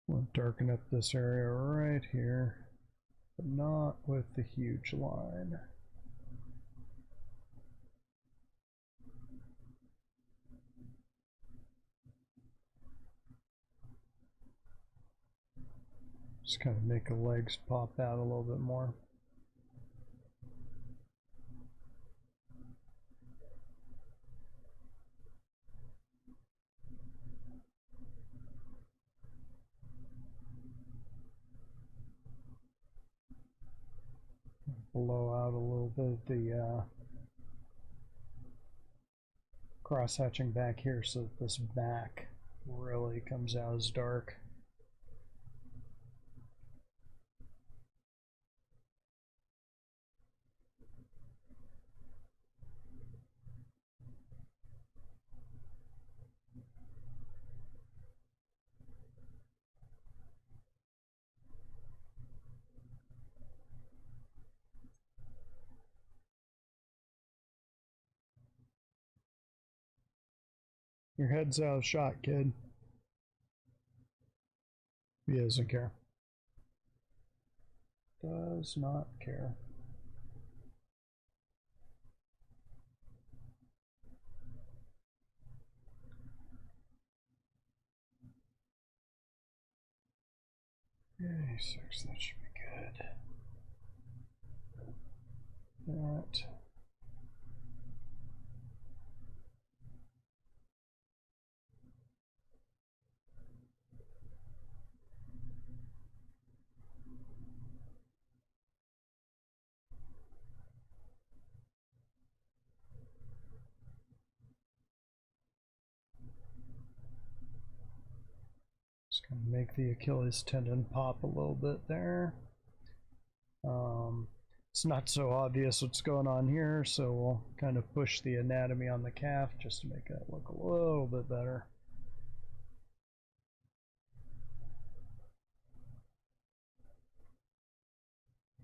We'll darken up this area right here, but not with the huge line. Just kind of make the legs pop out a little bit more. Blow out a little bit the cross-hatching back here so that this back really comes out as dark. Your head's out of shot, kid. He doesn't care. Does not care. Okay, 6, that should be good. That. Just gonna make the Achilles tendon pop a little bit there. It's not so obvious what's going on here, so we'll kind of push the anatomy on the calf just to make that look a little bit better.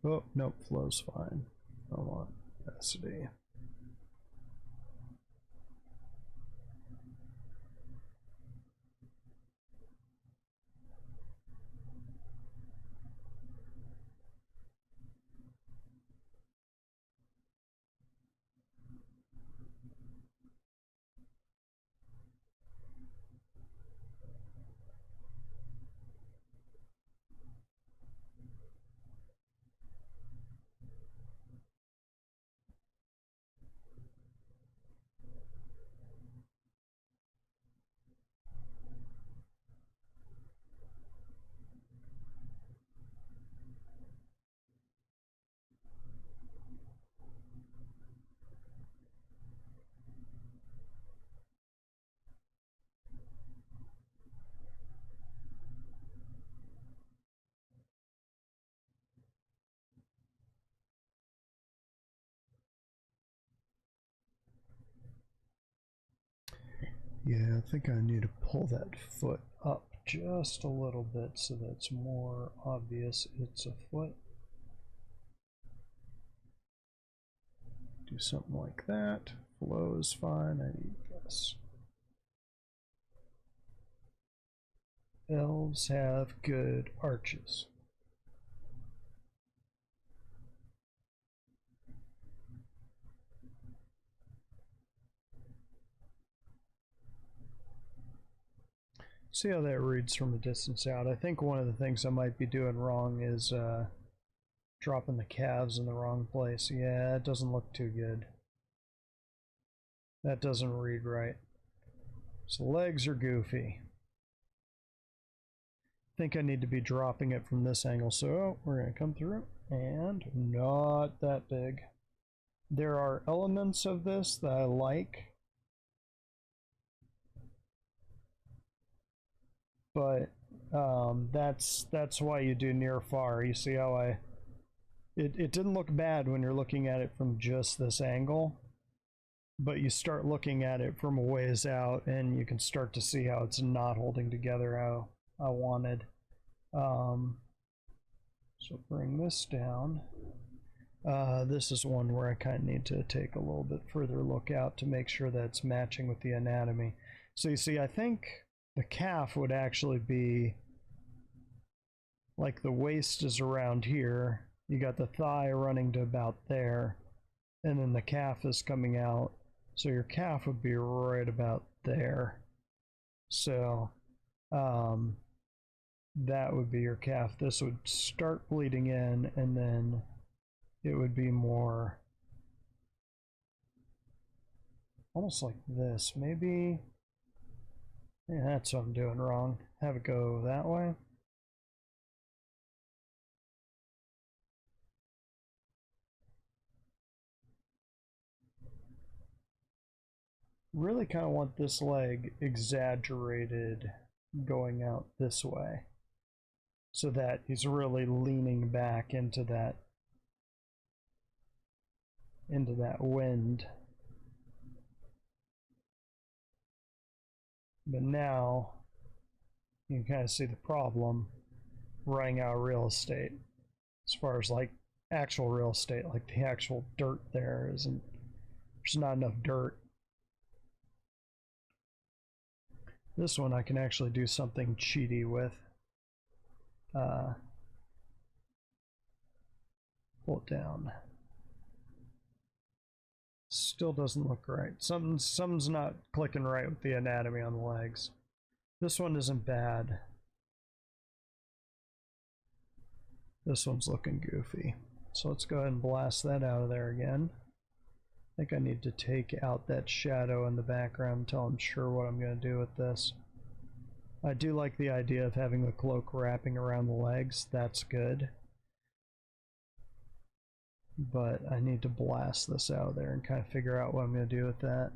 Oh, nope, flow's fine. I want opacity. Yeah, I think I need to pull that foot up just a little bit so that it's more obvious it's a foot. Do something like that. Flow is fine. I need this. Elves have good arches. See how that reads from a distance out. I think one of the things I might be doing wrong is dropping the calves in the wrong place. Yeah, it doesn't look too good. That doesn't read right. So legs are goofy. I think I need to be dropping it from this angle. So we're going to come through and not that big. There are elements of this that I like, but that's why you do near far. You see how it didn't look bad when you're looking at it from just this angle, but you start looking at it from a ways out and you can start to see how it's not holding together how I wanted. So bring this down. This is one where I kind of need to take a little bit further look out to make sure that it's matching with the anatomy. So you see, I think the calf would actually be like the waist is around here. You got the thigh running to about there, and then the calf is coming out. So your calf would be right about there. So that would be your calf. This would start bleeding in, and then it would be more almost like this. Maybe, yeah, that's what I'm doing wrong. Have it go that way. Really kind of want this leg exaggerated going out this way so that he's really leaning back into that wind. But now you can kind of see the problem running out of real estate as far as like actual real estate, like the actual dirt there's not enough dirt. This one I can actually do something cheaty with. Pull it down. Still doesn't look right. Something's not clicking right with the anatomy on the legs. This one isn't bad. This one's looking goofy. So let's go ahead and blast that out of there again. I think I need to take out that shadow in the background until I'm sure what I'm going to do with this. I do like the idea of having the cloak wrapping around the legs. That's good. But I need to blast this out of there and kind of figure out what I'm going to do with that.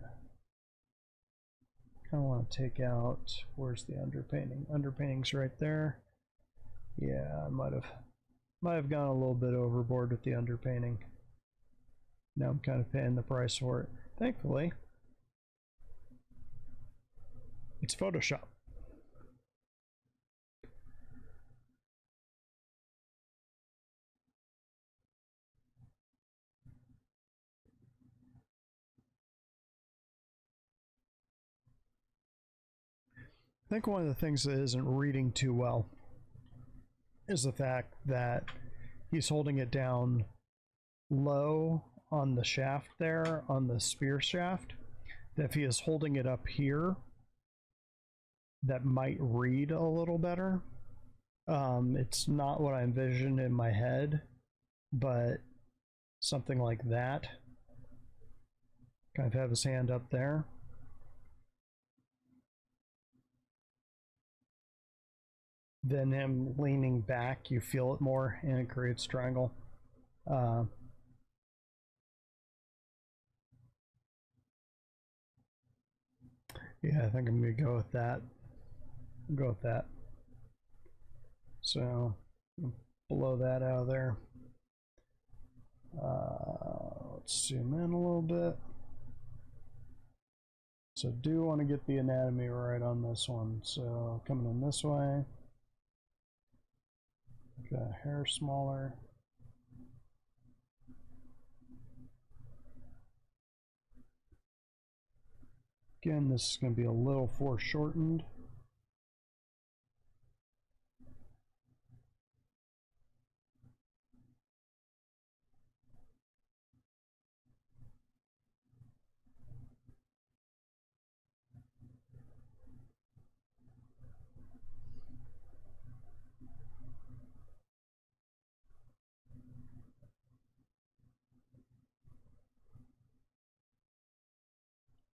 Kind of want to take out, where's the underpainting? Underpainting's right there. Yeah, I might have gone a little bit overboard with the underpainting. Now I'm kind of paying the price for it. Thankfully, it's Photoshop. I think one of the things that isn't reading too well is the fact that he's holding it down low on the shaft there, on the spear shaft. That if he is holding it up here, that might read a little better. It's not what I envisioned in my head, but something like that. Kind of have his hand up there. Then him leaning back, you feel it more, and it creates triangle. Yeah, I think I'm gonna go with that. Go with that. So blow that out of there. Let's zoom in a little bit. So do want to get the anatomy right on this one. So coming in this way. Got hair smaller. Again, this is going to be a little foreshortened.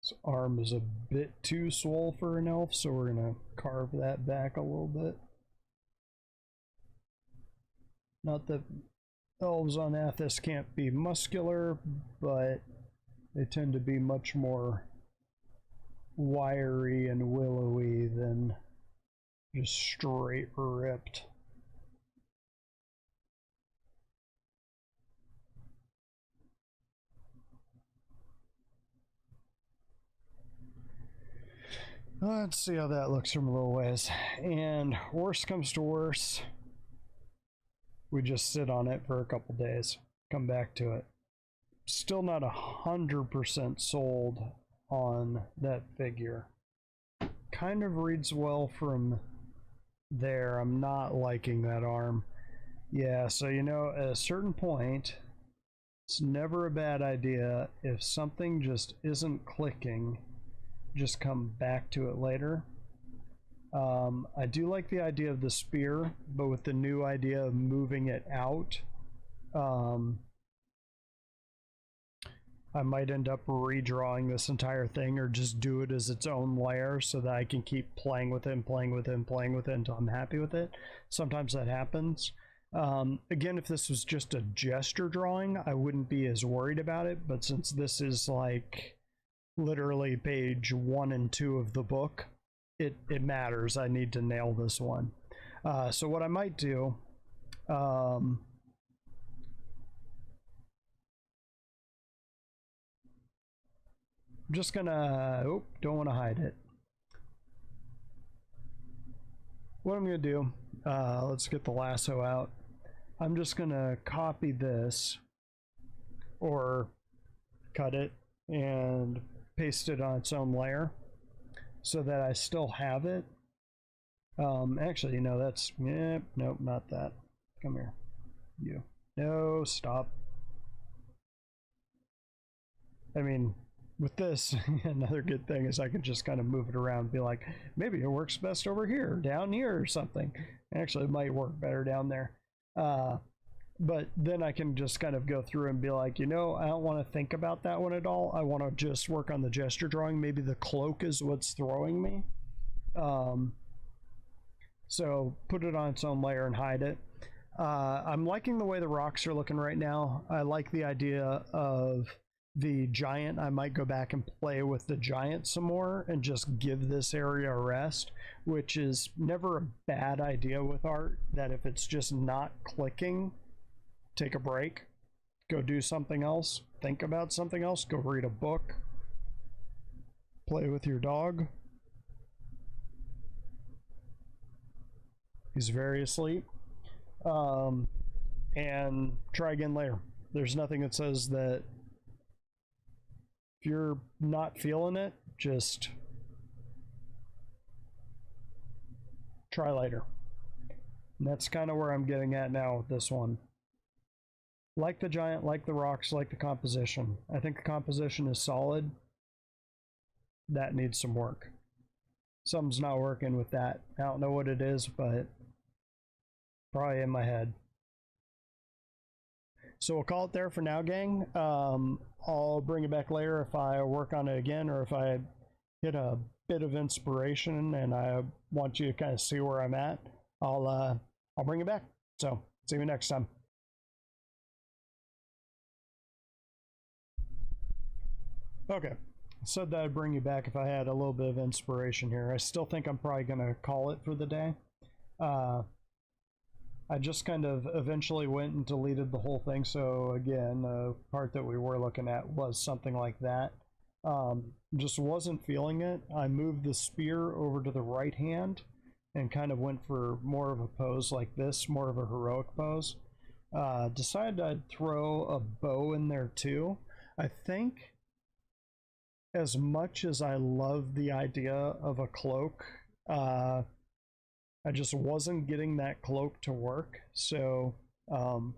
This arm is a bit too swole for an elf, so we're going to carve that back a little bit. Not that elves on Athos can't be muscular, but they tend to be much more wiry and willowy than just straight ripped. Let's see how that looks from a little ways. And worst comes to worst, we just sit on it for a couple days, come back to it. Still not 100% sold on that figure. Kind of reads well from there. I'm not liking that arm. Yeah, so you know, at a certain point, it's never a bad idea if something just isn't clicking, just come back to it later. I do like the idea of the spear, but with the new idea of moving it out, I might end up redrawing this entire thing or just do it as its own layer so that I can keep playing with it and playing with it and playing with it until I'm happy with it. Sometimes that happens. Again, if this was just a gesture drawing, I wouldn't be as worried about it, but since this is like literally page 1 and 2 of the book, it matters. I need to nail this one. So what I might do, I'm just gonna, don't want to hide it. What I'm gonna do, let's get the lasso out. I'm just gonna copy this or cut it and paste it on its own layer so that I still have it. Actually, you know, that's, nope, not that. Come here. You. No, stop. I mean, with this, another good thing is I can just kind of move it around and be like, maybe it works best over here, down here or something. Actually, it might work better down there. But then I can just kind of go through and be like, you know, I don't want to think about that one at all. I want to just work on the gesture drawing. Maybe the cloak is what's throwing me. So put it on its own layer and hide it. I'm liking the way the rocks are looking right now. I like the idea of the giant. I might go back and play with the giant some more and just give this area a rest, which is never a bad idea with art, that if it's just not clicking, take a break, go do something else, think about something else, go read a book, play with your dog. He's very asleep. And try again later. There's nothing that says that if you're not feeling it, just try later. And that's kind of where I'm getting at now with this one. Like the giant, like the rocks, like the composition. I think the composition is solid. That needs some work. Something's not working with that. I don't know what it is, but probably in my head. So we'll call it there for now, gang. I'll bring it back later if I work on it again, or if I get a bit of inspiration and I want you to kind of see where I'm at. I'll bring it back. So see you next time. Okay, said that I'd bring you back if I had a little bit of inspiration here. I still think I'm probably gonna call it for the day. I just kind of eventually went and deleted the whole thing, so again, the part that we were looking at was something like that. Just wasn't feeling it. I moved the spear over to the right hand and kind of went for more of a pose like this, more of a heroic pose. Decided I'd throw a bow in there too. I think as much as I love the idea of a cloak, I just wasn't getting that cloak to work. So, well,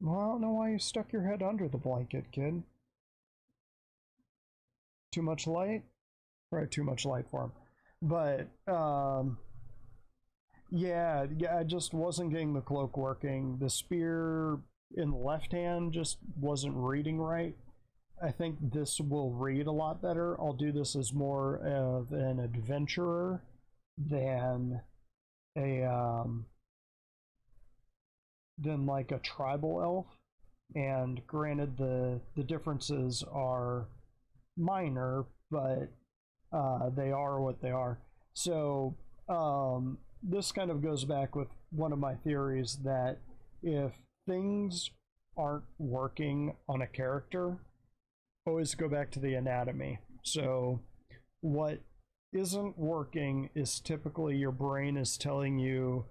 I don't know why you stuck your head under the blanket, kid. Too much light? Probably too much light for him. But, yeah, I just wasn't getting the cloak working. The spear in the left hand just wasn't reading right. I think this will read a lot better. I'll do this as more of an adventurer than like a tribal elf. And granted, the differences are minor, but they are what they are. So this kind of goes back with one of my theories that if things aren't working on a character, always go back to the anatomy. So what isn't working is typically your brain is telling you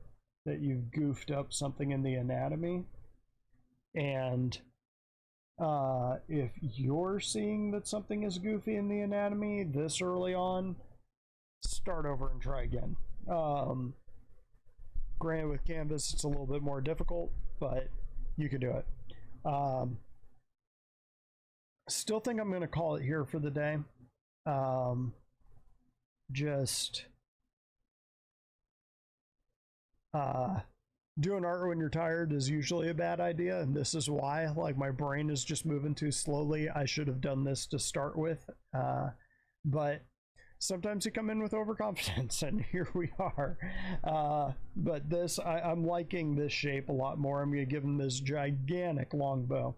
that you've goofed up something in the anatomy. And if you're seeing that something is goofy in the anatomy this early on, start over and try again. Granted, with Canvas, it's a little bit more difficult, but you can do it. Still think I'm going to call it here for the day. Just doing art when you're tired is usually a bad idea, and this is why. Like, my brain is just moving too slowly. I should have done this to start with, but sometimes you come in with overconfidence, and here we are. But this, I'm liking this shape a lot more. I'm going to give him this gigantic longbow,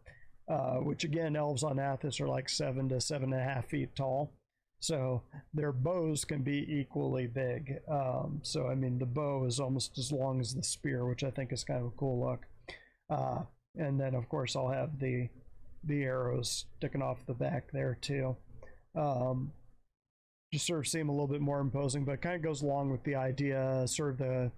which again, elves on Athos are like 7 to 7.5 feet tall. So their bows can be equally big. So I mean, the bow is almost as long as the spear, which I think is kind of a cool look. And then of course I'll have the arrows sticking off the back there too. Just sort of seem a little bit more imposing, but it kind of goes along with the idea, sort of the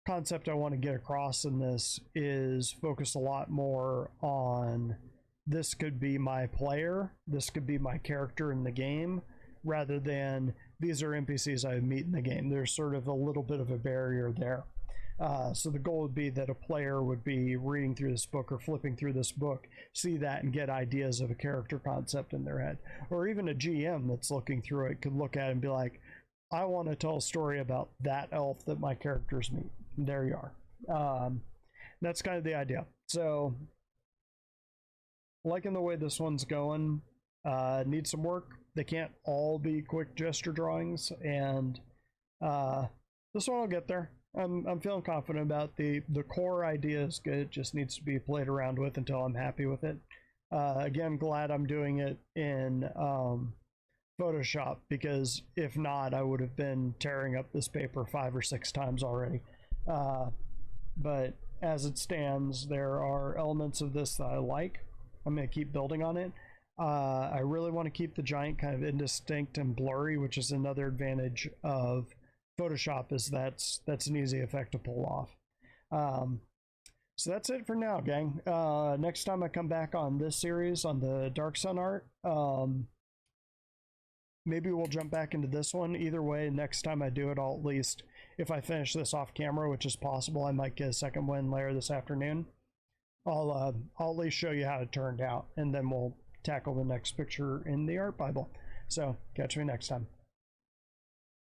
concept I want to get across in this is focus a lot more on this could be my player, this could be my character in the game, rather than these are NPCs I meet in the game. There's sort of a little bit of a barrier there. So the goal would be that a player would be reading through this book or flipping through this book, see that and get ideas of a character concept in their head. Or even a GM that's looking through it could look at it and be like, I want to tell a story about that elf that my characters meet. And there you are. That's kind of the idea. So liking the way this one's going. Needs some work. They can't all be quick gesture drawings, and this one will get there. I'm feeling confident about the core idea is good. It just needs to be played around with until I'm happy with it. Again, glad I'm doing it in Photoshop, because if not, I would have been tearing up this paper 5 or 6 times already. But as it stands, there are elements of this that I like. I'm going to keep building on it. I really want to keep the giant kind of indistinct and blurry, which is another advantage of Photoshop, is that's an easy effect to pull off. So that's it for now, gang. Next time I come back on this series on the Dark Sun art, maybe we'll jump back into this one. Either way, next time I do it, I'll at least, if I finish this off camera, which is possible, I might get a second wind layer this afternoon. I'll at least show you how it turned out, and then we'll tackle the next picture in the art Bible. So catch me next time.